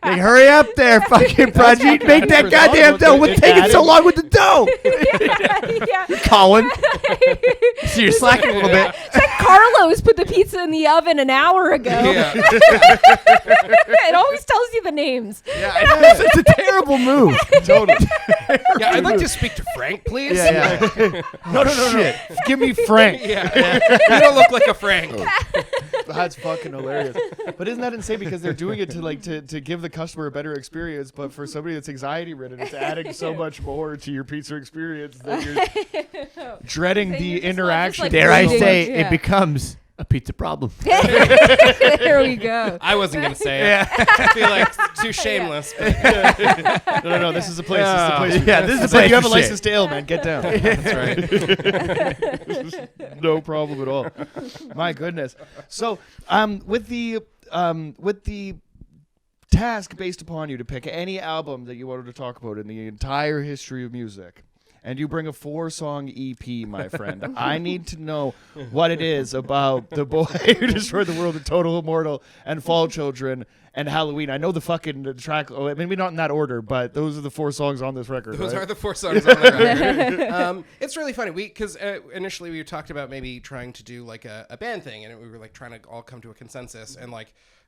Like, hurry up there, fucking Prajit. Make that goddamn dough. What's taking so long with the dough? yeah. Colin. So you're slacking a little bit. It's like Carlos put the pizza in the oven an hour ago. Yeah. It always tells you the names. Yeah, it's a terrible move. Totally. Yeah, I'd like to speak to Frank, please. Yeah. No. Give me Frank. Yeah. You don't look like a Frank. That's fucking hilarious. But isn't that insane? Because they're doing it to give the customer a better experience. But for somebody that's anxiety ridden, it's adding so much more to your pizza experience that you're dreading the interaction. Dare I say, it becomes a pizza problem. There we go. I wasn't gonna say it. I feel like it's too shameless. No. This is the place. This is the place. Yeah, this is the place. You have a license to ill, man. Get down. That's right. No problem at all. My goodness. So, with the task based upon you to pick any album that you wanted to talk about in the entire history of music, and you bring a 4-song EP, my friend, I need to know what it is about The Boy Who Destroyed the World, The Total Immortal, and Fall Children, and Halloween. I know the fucking track, maybe not in that order, but those are the 4 songs on this record. Those right? are the 4 songs on the record. It's really funny. Because initially we talked about maybe trying to do like a band thing, and we were like trying to all come to a consensus, and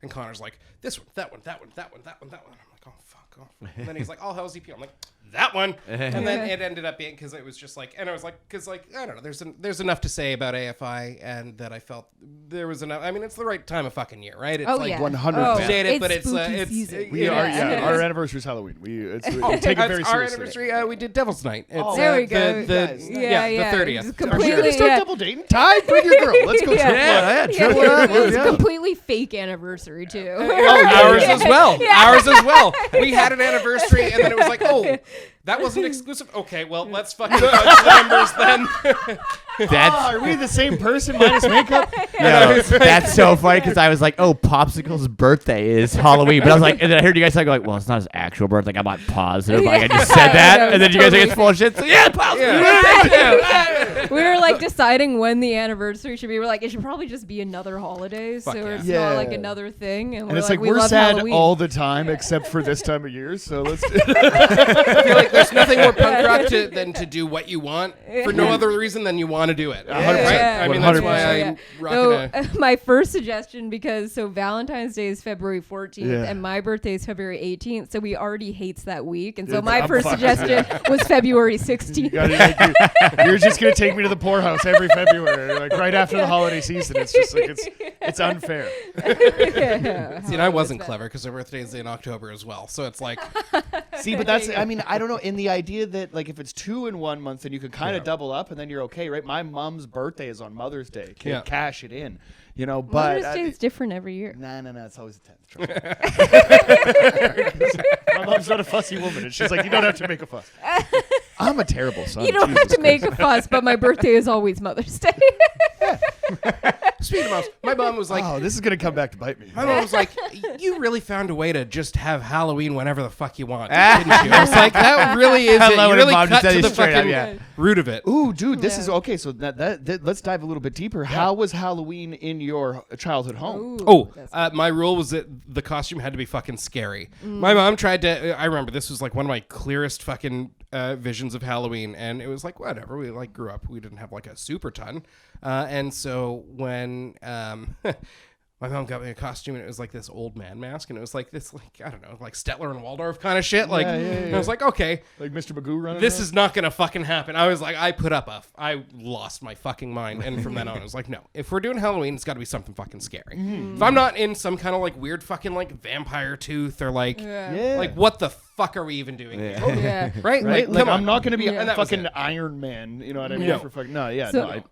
Connor's like, this one, that one, that one, that one, that one, that one. I'm like, oh, fuck off. And then he's like, all Hell's EP. I'm like, that one. And then it ended up being, because it was just like, and I was like, because I don't know, there's enough to say about AFI, and that I felt there was enough. I mean, it's the right time of fucking year, right? It's 100%. Dated, but it's our anniversary is Halloween. We take it very seriously. Our anniversary, we did Devil's Night. It's, there we go. The 30th. Completely, start double dating. Ty, bring your girl. Let's go. It was a completely fake anniversary too. Ours as well. Ours as well. We had an anniversary, and then it was like, oh, that wasn't exclusive. Okay, well, let's fucking fudge the numbers then. Are we the same person minus makeup? No, that's so funny because I was like, oh, Popsicle's birthday is Halloween. But I was like, and then I heard you guys like, well, it's not his actual birthday. I'm not positive. Like, I just said that. And then you guys think it's full of shit. So, yeah, Popsicle's birthday too. We were like deciding when the anniversary should be. We're like, it should probably just be another holiday. So it's not like another thing. And it's like, we're love sad Halloween. all the time except for this time of year. So let's. I feel like there's nothing more punk rock than to do what you want for no other reason than you want to do it. 100%. Right? I mean, that's why I'm rocking my first suggestion, because Valentine's Day is February 14th and my birthday is February 18th, so we already hates that week, and so my first suggestion was February 16th. You're just gonna take me to the poorhouse every February, like right after the holiday season. It's just like it's unfair. See, and I wasn't clever because her birthday is in October as well, so it's like. See, but that's, I mean, I don't know, in the idea that like if it's 2 in 1 month, then you can kind of double up and then you're okay, right? My mom's birthday is on Mother's Day. Can cash it in, you know, but Mother's Day is different every year. No, it's always the 10th. My mom's not a fussy woman, and she's like, you don't have to make a fuss. I'm a terrible son. You don't have to make a fuss, but my birthday is always Mother's Day. Speaking of moms, my mom was like, oh, this is going to come back to bite me. My mom was like, you really found a way to just have Halloween whenever the fuck you want, didn't you? I was like, that really is it. You really cut to the fucking root of it. Ooh, dude, this is, okay, so that let's dive a little bit deeper. How was Halloween in your childhood home? My rule was that the costume had to be fucking scary. My mom tried to, I remember this was like one of my clearest fucking visions of Halloween, and it was like, whatever, we like grew up, we didn't have like a super ton, and so when my mom got me a costume, and it was like this old man mask, and it was like this, like, I don't know, like Stetler and Waldorf kind of shit. Like, and I was like, okay, like Mr. Magoo running. This is not gonna fucking happen. I was like, I lost my fucking mind, and from then on, I was like, no, if we're doing Halloween, it's got to be something fucking scary. If I'm not in some kind of like weird fucking like vampire tooth or like, like what the fuck are we even doing here? Right? Like I'm not gonna be a fucking Iron Man. You know what I mean? For fucking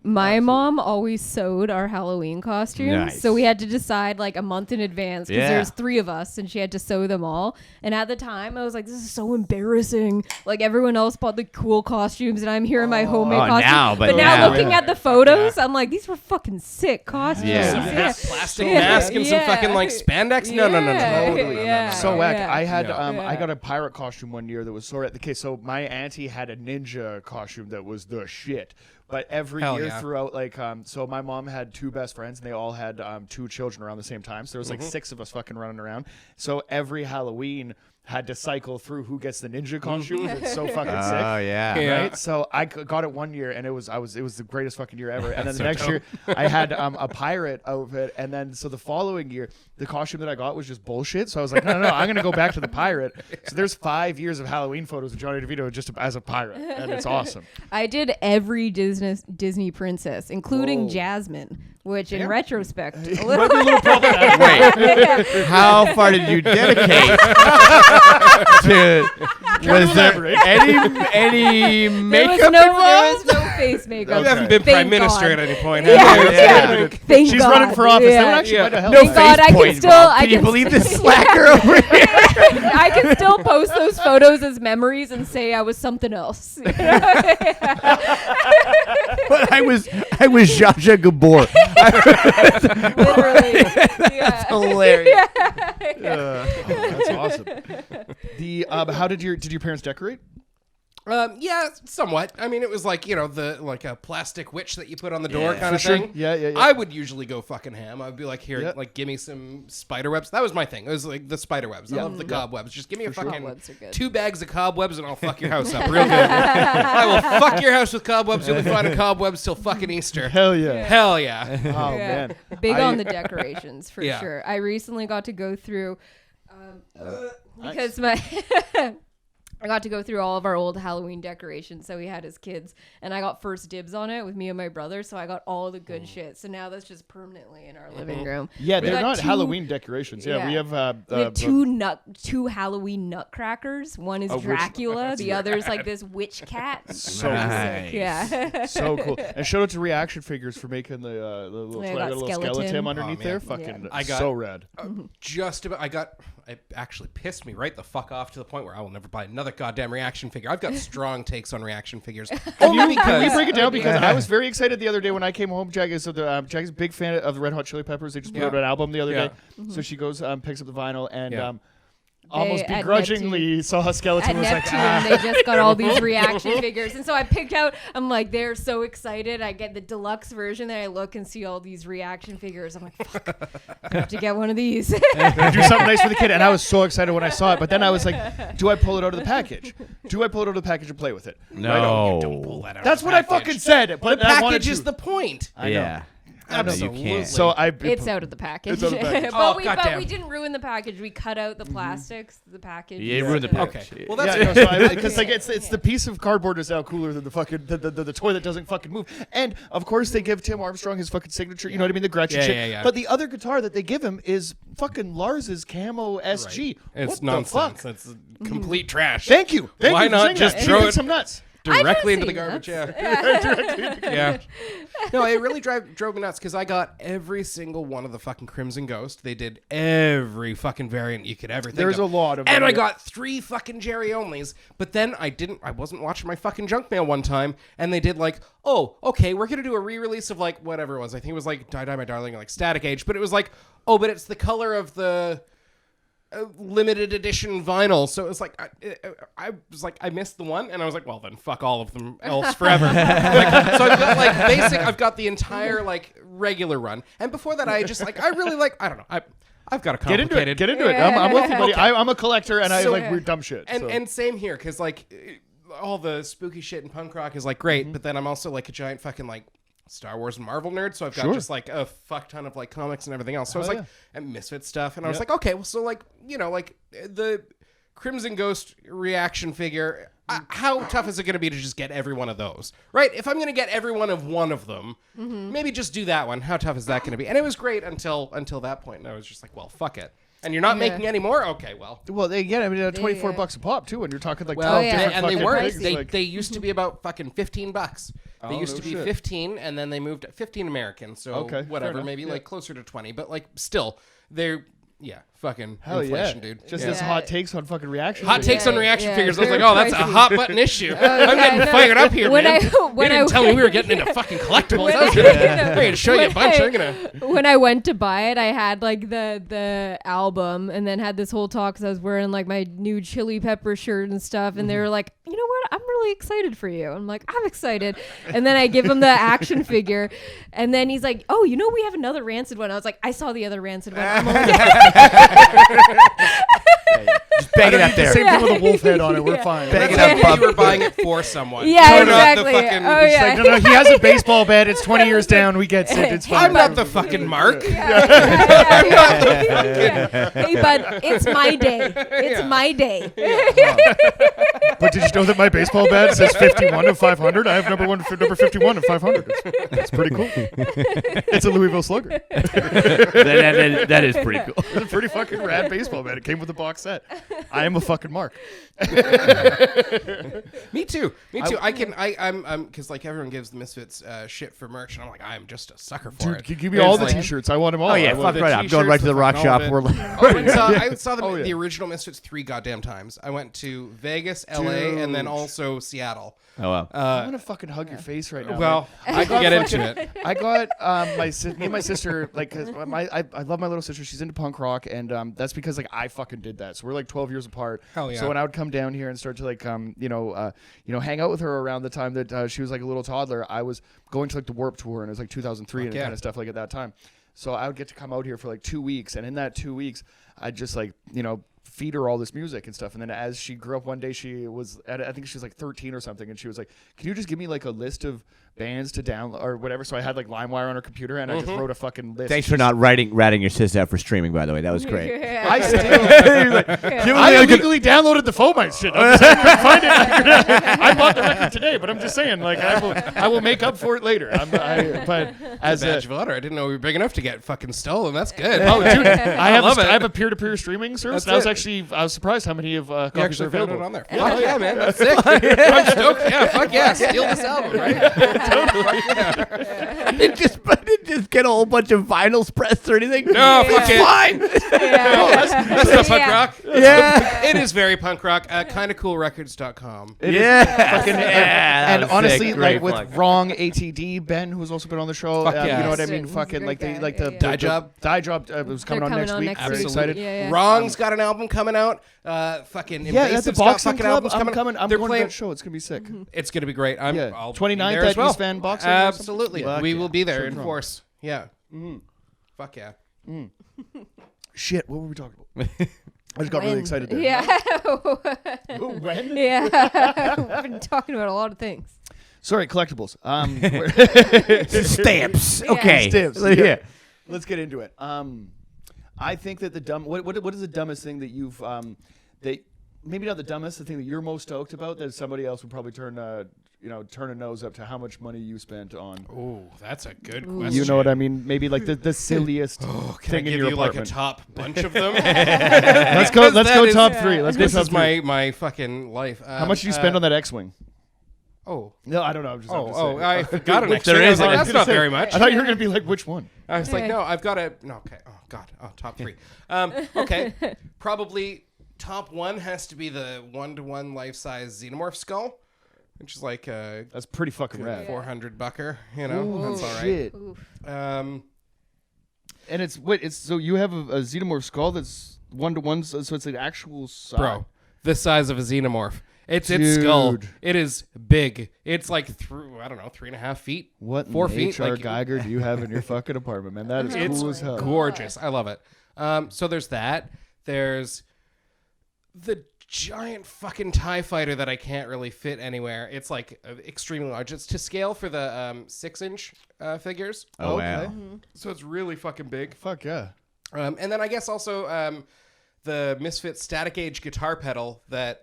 my mom always sewed our Halloween costumes, so we had to decide like a month in advance because there's 3 of us and she had to sew them all. And at the time I was like, this is so embarrassing, like everyone else bought the cool costumes and I'm here in my homemade costume. But now looking at the photos, I'm like, these were fucking sick costumes. Plastic mask and some fucking like spandex. No. Totally. So whack. I had I got a pirate costume one year that was so okay, so my auntie had a ninja costume that was the shit. But every year throughout, like, so my mom had 2 best friends, and they all had 2 children around the same time. So there was like 6 of us fucking running around. So every Halloween had to cycle through who gets the ninja costume. It's so fucking sick. Oh yeah. Right. So I got it one year, and it was the greatest fucking year ever. And then the next year, I had a pirate outfit, and then so the following year, the costume that I got was just bullshit. So I was like, no, I'm gonna go back to the pirate. So there's 5 years of Halloween photos of Johnny DeVito just as a pirate, and it's awesome. I did every Disney princess, including Jasmine. which in retrospect, a Might little be a little problematic. Wait, how far did you dedicate to? Was there any there makeup was no face makeup. You haven't been Thank prime minister God. at any point. Yeah, have you? yeah. Thank She's God. running for office. That would Yeah. actually might have helped. No Thank God, face I can points, still- Bob. I Can you can believe this slacker over here? I can still post those photos as memories and say I was something else. But I was Zsa Gabor. Literally. Yeah. Hilarious. That's awesome. How did your parents decorate? Yeah, somewhat. I mean, it was like, like a plastic witch that you put on the door kind for of sure. thing. Yeah. I would usually go fucking ham. I would be like, here, Yeah. like, give me some spider webs. That was my thing. It was like the spider webs. I love the cobwebs. Just give me a fucking Cobwebs are good. 2 bags of cobwebs and I'll fuck your house up real good. I will fuck your house with cobwebs. You'll be finding cobwebs till fucking Easter. Hell yeah. Hell yeah. Oh Yeah. man. Big on the decorations for Yeah. sure. I recently got to go through because I got to go through all of our old Halloween decorations that we had as kids, and I got first dibs on it with me and my brother, so I got all the good shit. So now that's just permanently in our living room. Yeah, We they're got not two- Halloween decorations. Yeah, we have We have two Halloween nutcrackers. One is Dracula, the other is like this witch cat. so Nice. Yeah. so cool. And shout out to Reaction Figures for making the little, Yeah, I I got got a little skeleton skeleton. underneath Oh, there. man. Fucking I got- so rad. Just about. It actually pissed me right the fuck off to the point where I will never buy another goddamn reaction figure. I've got strong takes on reaction figures. Only Can we because break it down? Because I was very excited the other day when I came home. Jaggy's a big fan of the Red Hot Chili Peppers. They just put out an album the other day. So she goes, picks up the vinyl, and almost at begrudgingly saw a skeleton. At and was like, Neptune, they just got all these reaction figures. And so I picked out, I'm like, they're so excited. I get the deluxe version, and I look and see all these reaction figures. I'm like, fuck, I have to get one of these. do something nice for the kid. And I was so excited when I saw it. But then I was like, do I pull it out of the package? Do I pull it out of the package and play with it? No. don't pull that out. That's of what the I package. fucking said. But The I wanted package is to. the point. I know. Yeah. Absolutely. You can't. So It's out of the package. It's out of the package. Oh, but goddamn. we didn't ruin the package. We cut out the plastics, the package. Yeah, ruined the package. Okay. Well, that's Yeah, no, so because like it's the piece of cardboard is now cooler than the fucking the toy that doesn't fucking move. And of course they give Tim Armstrong his fucking signature. You know what I mean? The Gretchen Yeah, shit. yeah, yeah. But the other guitar that they give him is fucking Lars's Camo SG. It's What nonsense. The fuck? It's complete trash. Thank you. Thank Why you for not saying just that. throw Kick it- some nuts? Directly into the see garbage. nuts. Yeah. No, it really drove me nuts because I got every single one of the fucking Crimson Ghost. They did every fucking variant you could ever think There's of. a lot of And them, I yeah. got 3 fucking Jerry Onlys. But then I wasn't watching my fucking junk mail one time, and they did like, oh, okay, we're gonna do a re-release of like whatever it was. I think it was like Die Die My Darling or like Static Age, but it was like, oh, but it's the color of the limited edition vinyl. So it was like I was like, I missed the one, and I was like, well then fuck all of them else forever. So I've got like I've got the entire like regular run, and before that I just like I really like, I don't know, I've got a Get into complicated it. Get into it. I'm with you, buddy. Okay. I'm a collector, and I So- like weird dumb shit. and same here, because like all the spooky shit in punk rock is like great, Mm-hmm. but then I'm also like a giant fucking like Star Wars and Marvel nerd, so I've got Sure. just like a fuck ton of like comics and everything else. So I was Hell like, and Misfit stuff, and I was Yeah. like, okay, well, so like, you know, like the Crimson Ghost reaction figure, how tough is it going to be to just get every one of those, right? If I'm going to get every one of them, maybe just do that one. How tough is that going to be? And it was great until that point, and I was just like, well, fuck it. And you're not making any more? Okay, well. well, I mean, $24 Yeah. bucks a pop too, and you're talking like Well, 12 yeah. different and they fucking weren't. things, They, like- they used to be about fucking $15. They Oh, used no to be shit. 15, and then they moved 15 American. So Okay, fair whatever, enough, maybe yeah. like closer to 20, but like still, they're fucking Hell inflation, yeah, dude. just Yeah. this hot takes on fucking reaction. Hot figures. takes on Yeah, reaction yeah, figures. I was very like, oh, that's a pricey. hot button issue. I'm yeah, getting no. fired up here, When man. when you didn't I- tell me we were getting into fucking collectibles. I was going to show you a bunch. I'm gonna. When I went to buy it, I had like the album, and then had this whole talk because I was wearing like my new Chili Pepper shirt and stuff, and they were like, you know what, I'm really excited for you. I'm like, I'm excited, and then I give him the action figure, and then he's like, oh, you know, we have another Rancid one. I was like, I saw the other Rancid one. I'm like, Just bang it up there. Same thing with a wolf head on it. We're fine. Bang it That's up, if you were buying it for someone. Yeah, You're not the exactly. fucking- Oh, It's yeah. like, no, he has a baseball bat. It's 20 years down. We get it. It's fine. I'm not the fucking Mark. Hey, bud, it's my day. It's my day. But did you know that my baseball bat says 51 of 500? I have number 51 of 500. It's pretty cool. It's a Louisville Slugger. that is pretty cool. It's a pretty fucking rad baseball bat. It came with a box set. I am a fucking Mark. Me too. I'm because like everyone gives the Misfits shit for merch, and I'm like, I'm just a sucker for Dude, it. give me all It's the like- T-shirts. I want them all. Oh yeah, I fuck want the right up. Going right to the T-shirts, rock all shop. of it. We're like, I saw Oh, yeah. the original Misfits 3 goddamn times. I went to Vegas, LA, and then Dude. also Seattle. oh wow. I'm gonna fucking hug your face right now. Well, man. I can get into it. I got me and my sister, like, cause I love my little sister. She's into punk rock, and that's because like I fucking did that. So we're like 12 years apart. Hell yeah. So when I would come down here and start to like hang out with her around the time that she was like a little toddler, I was going to like the Warped Tour, and it was like 2003 and yeah. kind of stuff like at that time. So I would get to come out here for like 2 weeks, and in that 2 weeks, I'd just like feed her all this music and stuff. And then as she grew up, one day she was I think she was like 13 or something, and she was like, "Can you just give me like a list of bands to download or whatever?" So I had like LimeWire on her computer, and I just wrote a fucking list. Thanks for not ratting your sis out for streaming, by the way. That was great. I still I illegally downloaded the Fomites shit. I couldn't find it. I bought the record today, but I'm just saying, like, I will make up for it later. But as a Badge of honor. I didn't know we were big enough to get fucking stolen. That's good. oh, dude, I love it. have a peer-to-peer streaming service. That's and I was surprised how many of You copies are actually found available it on there. Fuck yeah, man. That's sick. I'm stoked. Yeah, fuck yeah. Steal this album, right? Did just get a whole bunch of vinyls pressed or anything? No, fuck it. Fine. That's not punk Yeah. rock. Yeah. It is very punk rock. Kindacoolrecords.com. Yeah. And honestly, like with Wrong ATD, Ben, who's also been on the show, Fuck yeah. you know what I mean? He's a Fucking great like guy. they like the Yeah. Die Job. Die Job was coming on next week. Very Absolutely. excited. Yeah. Wrong's got an album coming out. Fucking Yeah, that's the Invasive's got Boxing fucking Club. albums I'm coming. coming. I'm They're going playing. to that show. It's gonna be sick. It's gonna be great. Yeah. I'll 29th be there as at well. East Van Boxing or something? Absolutely. Fuck We yeah. will be there Sure in wrong. force. Yeah. Fuck yeah. Shit, what were we talking about? I just got really excited there. Yeah. When? Yeah. We've been talking about a lot of things. Sorry, collectibles. Stamps. Yeah. Okay. Stamps. Yeah. Let's get into it. I think that what is the dumbest thing that you've that maybe not the dumbest, the thing that you're most stoked about that somebody else would probably turn a nose up to how much money you spent on. Oh, that's a good question. You know what I mean? Maybe like the silliest Can I thing in give your you like a apartment. top bunch of them? Let's go top three. Let's go This top is three. my fucking life. How much did you spend on that X-wing? Oh. No, I don't know. I'm just saying. I forgot an Which extra. there I was is, like, I was that's gonna not say. very much. I thought you were gonna be like, which one? I was like, no, I've got a no. Okay. Oh God. Oh, top three. Okay. Probably top one has to be the 1-to-1 life-size xenomorph skull, which is like a That's pretty fucking rad. 400 bucker. You know, Ooh, that's all right. shit. Um, And it's so you have a xenomorph skull that's 1-to-1, so it's an actual size. bro, the size of a xenomorph. It's its skull. Dude. It is big. It's like I don't know, 3.5 feet. What 4 in feet? H.R. Like, Geiger do you have in your fucking apartment, man? That is It's cool as hell. gorgeous. I love it. So there's that. There's the giant fucking TIE fighter that I can't really fit anywhere. It's like extremely large. It's to scale for the 6-inch figures. Oh, wow. Mm-hmm. So it's really fucking big. Fuck yeah. And then I guess also the Misfits static age guitar pedal that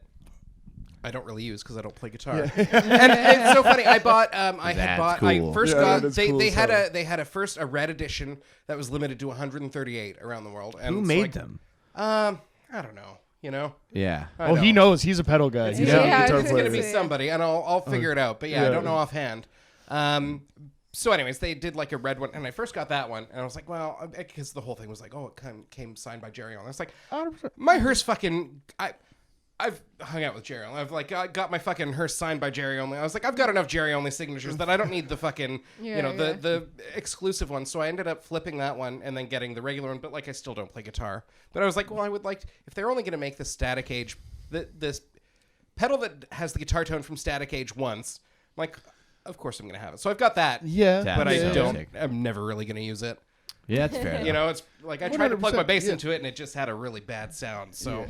I don't really use because I don't play guitar. And it's so funny. I bought. That's I cool. first Yeah, got. that's They cool they as had hell. a red edition that was limited to 138 around the world. And Who it's made like, them? I don't know. You know. Yeah. I Oh, know. he knows. He's a pedal guy. He's Yeah, a guitar it's It's gonna player. be somebody, and I'll figure it out. But yeah, I Yeah. don't know offhand. So, anyways, they did like a red one, and I first got that one, and I was like, well, because the whole thing was like, oh, it came signed by Jerry Only. I was like, 100%. my hearse fucking I've hung out with Jerry Only. I've like got my fucking hearse signed by Jerry Only. I was like, I've got enough Jerry Only signatures that I don't need the fucking the exclusive one. So I ended up flipping that one and then getting the regular one. But like, I still don't play guitar. But I was like, well, I would like if they're only going to make the Static Age this pedal that has the guitar tone from Static Age once. I'm like, of course I'm going to have it. So I've got that. Yeah. That But is I so don't. sick. I'm never really going to use it. Yeah, that's fair. You know, it's like I tried to plug my bass 100%, into it, and it just had a really bad sound. So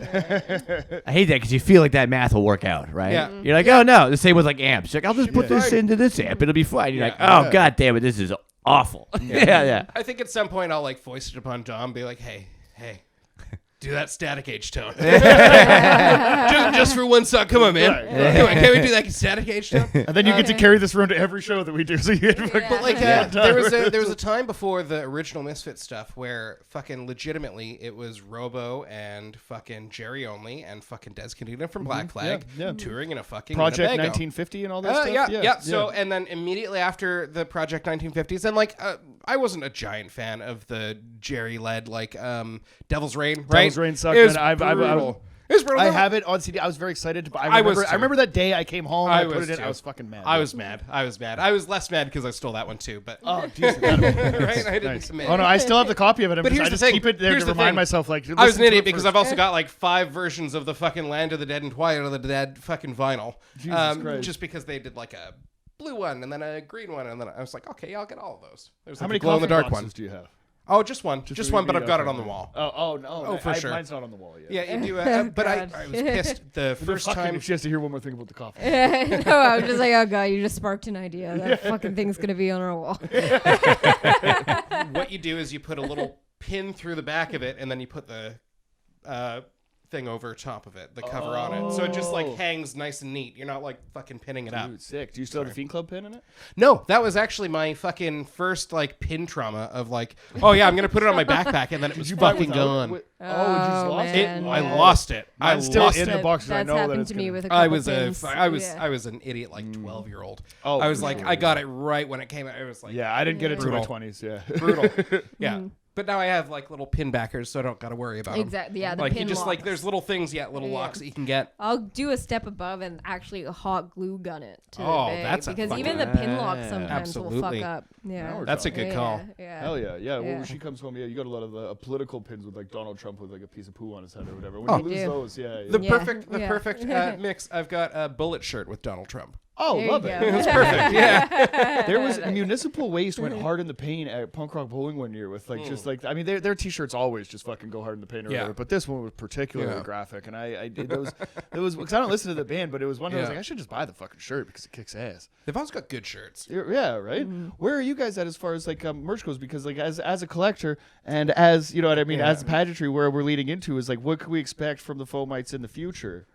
I hate that because you feel like that math will work out, right? Yeah. You're like, oh no. The same with like amps. You're like, I'll just put this into this amp. It'll be fine. You're like, oh god damn it, this is awful. Yeah. I think at some point I'll like foist it upon Dom, be like, hey. Do that static H tone. just for one song. Come on, man. Right. Come on, can we do that static H tone? And then you get to carry this around to every show that we do. So you get But like, there was a time before the original Misfit stuff where fucking legitimately it was Robo and fucking Jerry Only and fucking Des Canida from Black Flag touring in a fucking Project Winnebago. 1950 and all that stuff. Yeah. So and then immediately after the Project 1950s, and like I wasn't a giant fan of the Jerry led like Devil's Rain. Right? Devil's Rain sucked. It was man. brutal. It was brutal. I have it on CD. I was very excited. But I remember that day I came home. I put it in. I was fucking mad. I was mad. I was less mad because I stole that one too. But oh, Jesus, right? I didn't commit. Oh no, I still have the copy of it. But here's I the just thing. keep it there Here's to the remind thing. myself. Like I was an listen to idiot it because first. I've also got like 5 versions of the fucking Land of the Dead and Twilight of the Dead fucking vinyl. Jesus Christ. Just because they did like a blue one and then a green one, and then I was like, okay, yeah, I'll get all of those. There's How like many a glow in the dark boxes one. do you have? Oh, just one, just one, but I've got it on the wall. Oh no! Oh, for sure. Mine's not on the wall yet. Yeah, you do. But I was pissed the first time. She has to hear one more thing about the coffee. No, I was just like, oh god, you just sparked an idea. That fucking thing's gonna be on our wall. What you do is you put a little pin through the back of it, and then you put the thing over top of it, the cover on it, so it just like hangs nice and neat. You're not like fucking pinning it up. Dude, sick. Do you still have the Fiend Club pin in it? No, that was actually my fucking first like pin trauma of like, oh yeah, I'm gonna put it on my backpack, and then it was fucking gone. You just lost it? man, I yeah. lost it. I Mine's still lost in it. the box. I That's know that happened it's to me gonna- with a couple I was things. I was an idiot like 12-year-old. Oh, I was for like sure. I got it right when it came out. It was like Yeah, I didn't get it to my Brutal. 20s. Yeah. brutal. Yeah. But now I have like little pin backers, so I don't got to worry about them. Exactly. Yeah, the Like pin you just like locks. there's little things, little locks that you can get. I'll do a step above and actually hot glue gun it to Oh, the bag that's a because fucking- even the pin lock sometimes Absolutely. will fuck up. Yeah, That's a good call. Yeah. Hell yeah, yeah. Yeah. When she comes home, yeah, you got a lot of political pins with like Donald Trump with like a piece of poo on his head or whatever. When Oh. you lose do. those, yeah. The Yeah, perfect yeah. mix. I've got a bullet shirt with Donald Trump. Oh, There you love go. it. It's perfect. Yeah. There was municipal waste went hard in the paint at Punk Rock Bowling one year with like just like I mean their t-shirts always just fucking go hard in the paint or Yeah. whatever, but this one was particularly Yeah. graphic, and I did those. It was because I don't listen to the band, but it was one that I was Yeah. like I should just buy the fucking shirt because it kicks ass. They've also got good shirts. Yeah, right. Where are you guys at as far as like merch goes? Because like as a collector and as you know what I mean, as the pageantry, where we're leading into is like what can we expect from the Fomites in the future?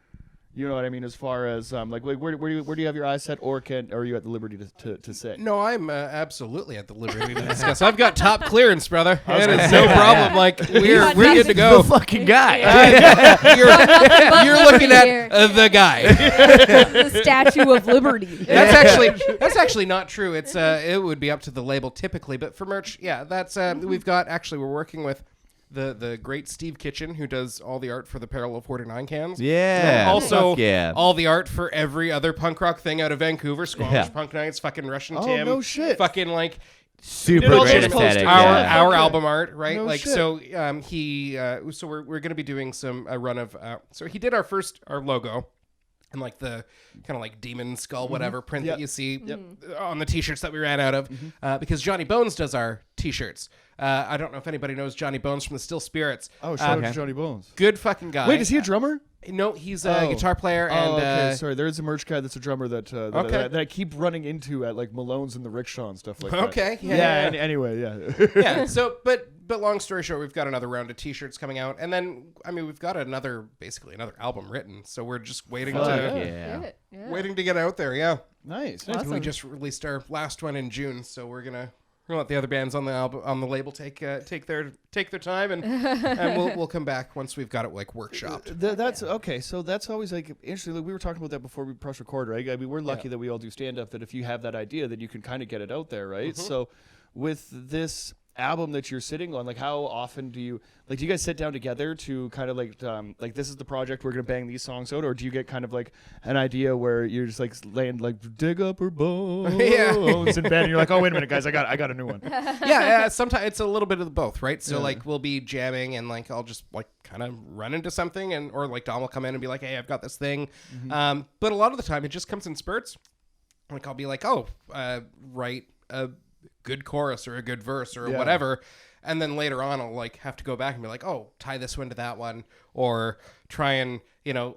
You know what I mean, as far as like where do you have your eyes set, or are you at the liberty to say? No, I'm absolutely at the liberty to discuss. I've got top clearance, brother. It is no problem. Like we're good to go. The fucking guy. You're looking at the guy. The Statue of Liberty. That's actually not true. It's it would be up to the label typically, but for merch, yeah, that's we've got we're working with the great Steve Kitchen, who does all the art for the Parallel 49 cans. Yeah. Also, Fuck yeah. all the art for every other punk rock thing out of Vancouver, Squamish Yeah. Punk Nights, fucking Russian Oh, Tim. no shit. Fucking like Super all great those posters. aesthetic. our Okay. album art, right? No like shit. so so we're going to be doing a run of so he did our logo. And like the kind of like demon skull, whatever print Yep. that you see on the t-shirts that we ran out of, because Johnny Bones does our t-shirts. I don't know if anybody knows Johnny Bones from the Still Spirits. Oh, shout out Okay. to Johnny Bones. Good fucking guy. Wait, is he a drummer? No, he's a guitar player. And okay. Sorry, there is a merch guy that's a drummer that Okay. that I keep running into at like Malone's and the Rickshaw and stuff like that. Okay, yeah. Anyway, yeah. yeah. So, but long story short, we've got another round of t-shirts coming out, and then we've got basically another album written. So we're just waiting Yeah. waiting to get out there. Yeah. Nice. Awesome. We just released our last one in June, so we're gonna let the other bands on the album on the label take their time, and we'll come back once we've got it like workshopped. That's okay. So that's always like interesting. Like, we were talking about that before we press record, right? I mean, we're lucky that we all do stand up. That if you have that idea, then you can kind of get it out there, right? So with this album that you're sitting on, like how often do you guys sit down together to kind of like this is the project, we're gonna bang these songs out, or do you get kind of like an idea where you're just like laying like dig up her bones in bed and you're like, oh wait a minute guys, I got a new one. Yeah, sometimes it's a little bit of both, right? So like we'll be jamming and like I'll just like kind of run into something, and or like Dom will come in and be like, hey, I've got this thing. But a lot of the time it just comes in spurts. Like I'll be like, write a good chorus or a good verse or whatever, and then later on I'll like have to go back and be like, oh, tie this one to that one, or try and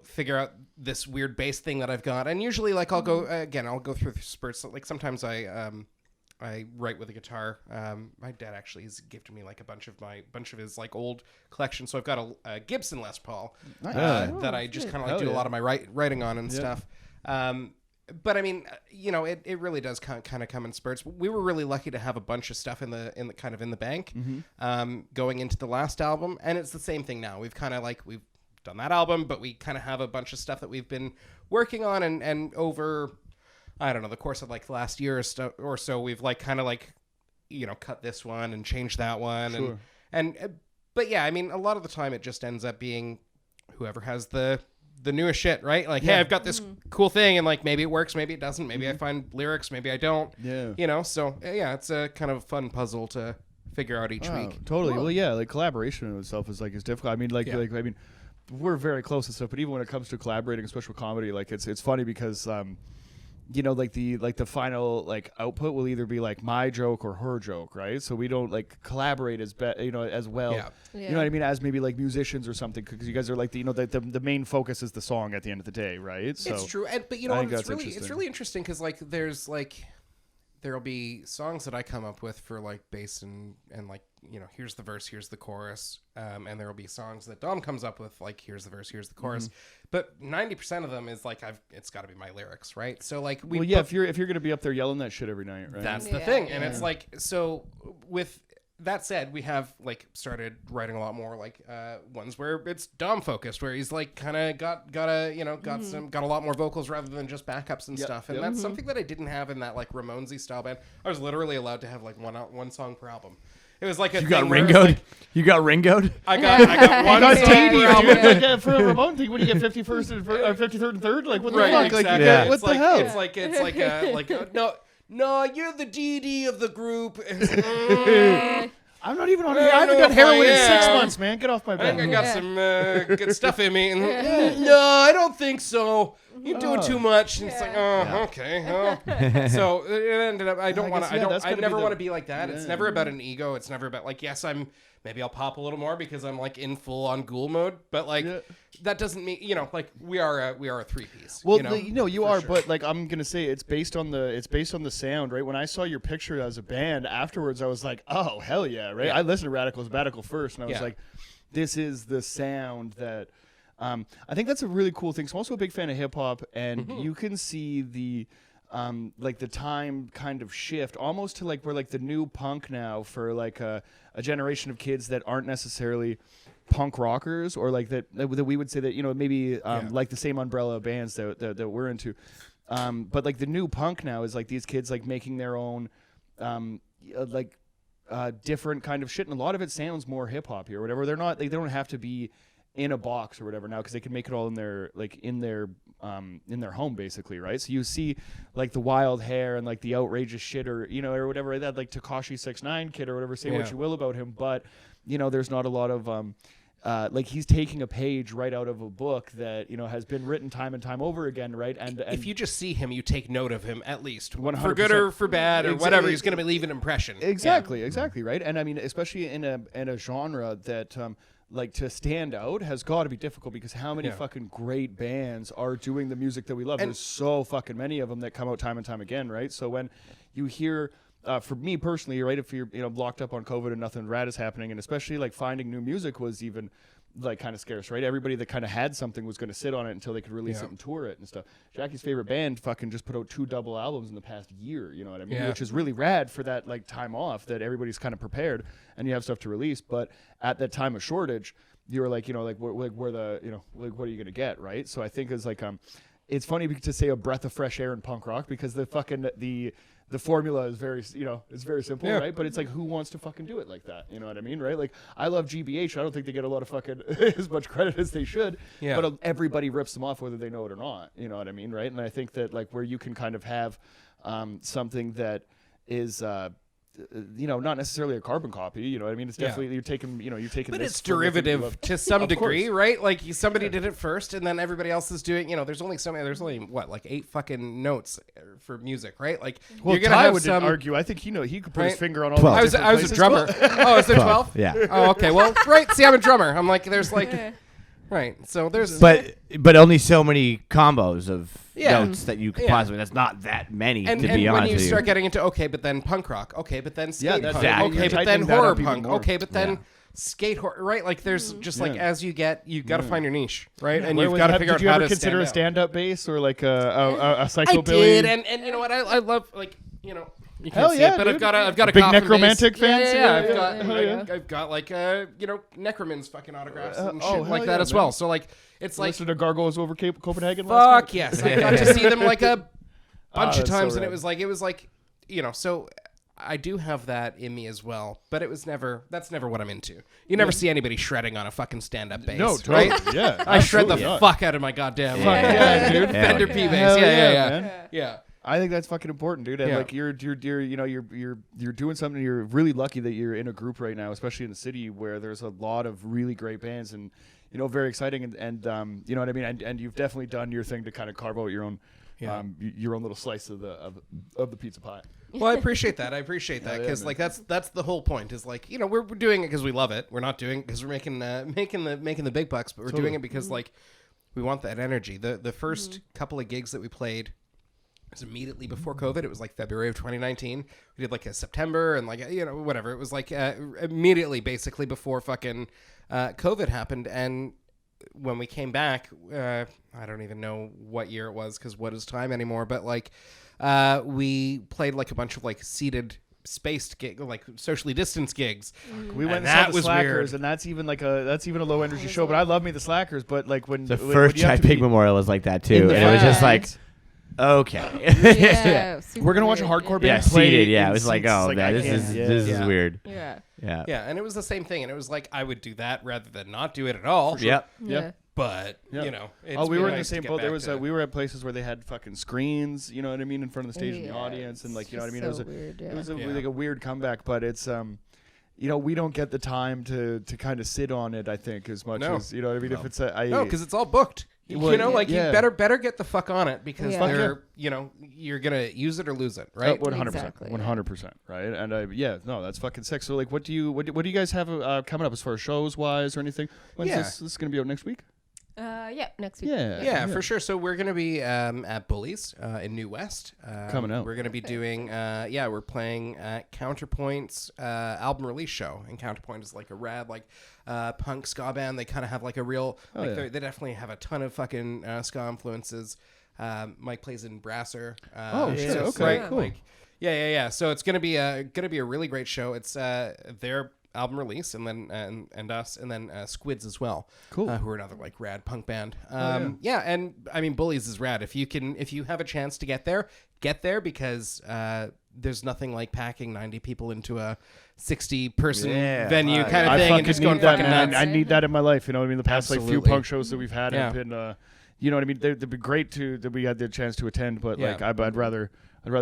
figure out this weird bass thing that I've got. And usually like I'll go through spurts. Like sometimes I write with a guitar. My dad actually has gifted me like a bunch of his like old collection. So I've got a Gibson Les Paul that I just kind of like do a lot of my writing on and stuff. But I mean, it really does kind of come in spurts. We were really lucky to have a bunch of stuff in the kind of in the bank going into the last album, and it's the same thing now. We've done that album, but we kind of have a bunch of stuff that we've been working on, and over, I don't know, the course of like the last year or so, we've like kind of like, cut this one and changed that one. Sure. But yeah, I mean, a lot of the time it just ends up being whoever has the newest shit, right? Like, hey, I've got this cool thing, and like maybe it works, maybe it doesn't, maybe I find lyrics, maybe I don't. Yeah. So yeah, it's a kind of fun puzzle to figure out each week. Totally. Well, yeah, like collaboration in itself is difficult. I mean, I mean, we're very close and stuff, but even when it comes to collaborating, especially with comedy, like it's funny because like the final like output will either be like my joke or her joke, right? So we don't like collaborate as as well. Yeah. You know what I mean? As maybe like musicians or something, because you guys are like the main focus is the song at the end of the day, right? So it's true, but it's really interesting because like there'll be songs that I come up with for like bass and like here's the verse, here's the chorus, and there'll be songs that Dom comes up with like here's the verse, here's the chorus, but 90% of them is like it's got to be my lyrics, right? So like if you're gonna be up there yelling that shit every night, right? That's the thing, and it's like, so with that said, we have like started writing a lot more like ones where it's Dom focused, where he's like kind of got a lot more vocals rather than just backups and stuff, and that's something that I didn't have in that like Ramonesy style band. I was literally allowed to have like one song per album. It was like you got Ringoed. You got Ringoed. I got one song per album. Like, for a Ramon thing, what do you get 51st and 53rd and 3rd? Like what the fuck? Exactly. Like, what the hell? It's like no, you're the DD of the group. I'm not even on here. I haven't done heroin in 6 months, man. Get off my back. I got some good stuff in me. And, no, I don't think so. You're doing too much. And it's like, okay. Oh. So it ended up. I never want to be like that. It's never about an ego. It's never about like, yes, maybe I'll pop a little more because I'm like in full on ghoul mode. But like that doesn't mean like we are a 3-piece. Well, you are, sure. But like I'm gonna say it's based on the sound, right? When I saw your picture as a band afterwards, I was like, oh hell yeah, right? Yeah. I listened to Radical first, and I was like, this is the sound that. I think that's a really cool thing. So I'm also a big fan of hip hop, and you can see the. Like the time kind of shift almost to like we're like the new punk now for like a generation of kids that aren't necessarily punk rockers, or like that we would say that maybe like the same umbrella of bands that we're into, but like the new punk now is like these kids like making their own different kind of shit, and a lot of it sounds more hip hop or whatever. They're not they don't have to be in a box or whatever now, because they can make it all in their home basically, right? So you see like the wild hair and like the outrageous shit or or whatever that, like Tekashi 6ix9ine kid or whatever, say what you will about him, but there's not a lot of like he's taking a page right out of a book that has been written time and time over again, right? And if you just see him, you take note of him at least 100%. For good or for bad or whatever. He's going to leave an impression. Exactly, right? And I mean, especially in a genre that like to stand out has got to be difficult, because how many fucking great bands are doing the music that we love? There's so fucking many of them that come out time and time again, right? So when you hear, for me personally, right, if you're locked up on COVID and nothing rad is happening, and especially like finding new music was even like kind of scarce, right? Everybody that kind of had something was going to sit on it until they could release it and tour it and stuff. Jackie's favorite band fucking just put out 2 double albums in the past year, you know what I mean? Which is really rad for that like time off that everybody's kind of prepared and you have stuff to release. But at that time of shortage, you were like, where the, like what are you going to get, right? So I think it's like, it's funny to say a breath of fresh air in punk rock, because the fucking, the formula is very, it's very simple, right? But it's like, who wants to fucking do it like that? You know what I mean, right? Like, I love GBH. I don't think they get a lot of fucking as much credit as they should. Yeah. But everybody rips them off whether they know it or not. You know what I mean, right? And I think that like where you can kind of have something that is not necessarily a carbon copy. You know what I mean? It's definitely you're taking. But this it's from the thing you derivative love. to some Of degree, course. right? Like somebody did it first, and then everybody else is doing. There's only what, like 8 fucking notes for music, right? Like Well, you're gonna Ty have would some. argue. I think he could put his Right? finger on all. 12. the I was different a places. drummer. Oh, is there 12? Yeah. Oh, okay. Well, right. See, I'm a drummer. I'm like, there's like, right. So there's. But only so many combos of Yeah. notes that you could Yeah. possibly. That's not that many, And to be when honest you with start you. getting into but then punk rock, but then skate that's punk, exactly. You're but then tightening that horror up even punk, more. but then Yeah. skate horror, right? Like there's just like Yeah. as you got to find your niche, right? And Where you've was- got to figure out Did you how ever to consider a stand stand-up bass or like a out. I psychobilly? did, and you know what? I love like you Hell can't see yeah, it, but dude. I've got a Big coffin necromantic bass. fans? Yeah, Yeah, I've got like Necroman's fucking autographs and shit hell like yeah, that as man. well. So like it's like Listen to Gargoyles over Copenhagen last fuck night? yes, I got to see them like a bunch of that's so times, and rad. it was like so. I do have that in me as well, but that's never what I'm into. You never see anybody shredding on a fucking stand-up bass, No, totally. right? Yeah, I shred the absolutely not. fuck out of my goddamn Yeah, dude. Fender Yeah. P bass. Hell Yeah. man. Yeah. I think that's fucking important, dude. And Yeah. like you're doing something. You're really lucky that you're in a group right now, especially in the city where there's a lot of really great bands and very exciting and you know what I mean. And you've definitely done your thing to kind of carve out your own little slice of the pizza pie. Well, I appreciate that. Yeah, Because man. like that's the whole point. Is like we're doing it because we love it. We're not doing it because we're making the big bucks, but we're doing it because like we want that energy. The first couple of gigs that we played was immediately before COVID. It was like February of 2019. We did like a September and like whatever. It was like immediately basically before fucking COVID happened. And when we came back, I don't even know what year it was because what is time anymore? But like we played like a bunch of like seated spaced gig, like socially distanced gigs. We went and that saw the was Slackers, weird. and that's even a low energy show. But I love me the Slackers. But like when The when first you have Chai to Pig be- Memorial was like that in too, the and it was just front. like, okay. Yeah, We're gonna watch a hardcore band Yeah, play seated. Yeah, in it was like, seats, oh like, man, I this can't- is yeah. this is Yeah. weird. Yeah. Yeah. Yeah, and it was the same thing, and it was like I would do that rather than not do it at all. Yep. Yeah. But Yeah. it's Oh, we been were in the nice to same get boat. There back was to- we were at places where they had fucking screens, you know what I mean, in front of the stage and the Yeah, audience, and like it's you know what I mean. just It was so weird, it was yeah. like a weird comeback, but it's we don't get the time to kind of sit on it. I think as much No. as you know what I mean. No. If it's No, because it's all booked. Well, You know, like yeah. you better get the fuck on it because Yeah. they're you're gonna use it or lose it, right? 100%, Exactly, yeah. 100%, right? And that's fucking sick. So like, what do you guys have coming up as far as shows wise or anything? When's Yeah. this is gonna be out next week? Yeah, next week. Yeah, for sure. So we're gonna be at Bullies in New West. Coming out. We're gonna be doing. We're playing at Counterpoint's album release show, and Counterpoint is like a rad punk ska band. They kind of have like a real. They definitely have a ton of fucking ska influences. Mike plays in Brasser. Oh, shit, so, okay, right, cool. Like, yeah. So it's gonna be a really great show. It's their album release, and then and us, and then Squids as well. Cool. Who are another like rad punk band. yeah. And I mean Bullies is rad. If you have a chance to get there because there's nothing like packing 90 people into a 60-person venue kind of I thing fucking and just need going that, fucking man. nuts. I need that in my life. You know what I mean? The past like few Absolutely. punk shows that we've had have Yeah. been, you know what I mean? They'd be great that we had the chance to attend, but Yeah. like I'd rather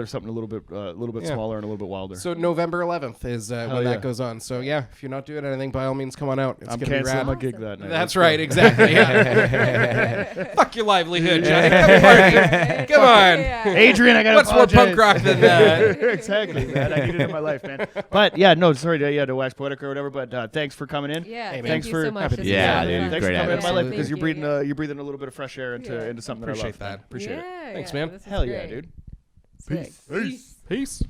something a little bit Yeah. smaller and a little bit wilder. So November 11th is when yeah. that goes on. So yeah, if you're not doing anything, by all means, come on out. It's I'm gonna be canceling rad. my gig that night. That's right, exactly. Yeah. Fuck your livelihood, Johnny. Come party. Come on. Yeah. Adrian, I gotta What's more apologize. punk rock than that? Exactly, man. I need it in my life, man. But yeah, no, sorry to wax poetic or whatever. But thanks for coming in. Yeah, Hey, thank thanks you for so much. happy This to- was Yeah, a lot of dude, fun. Thanks for great coming in my episode. life Thank because you. you're breathing a little bit of fresh air into something Appreciate that I love. that. Appreciate it. Yeah, Thanks, yeah, man. this is Hell yeah, great. dude. Sick. Peace.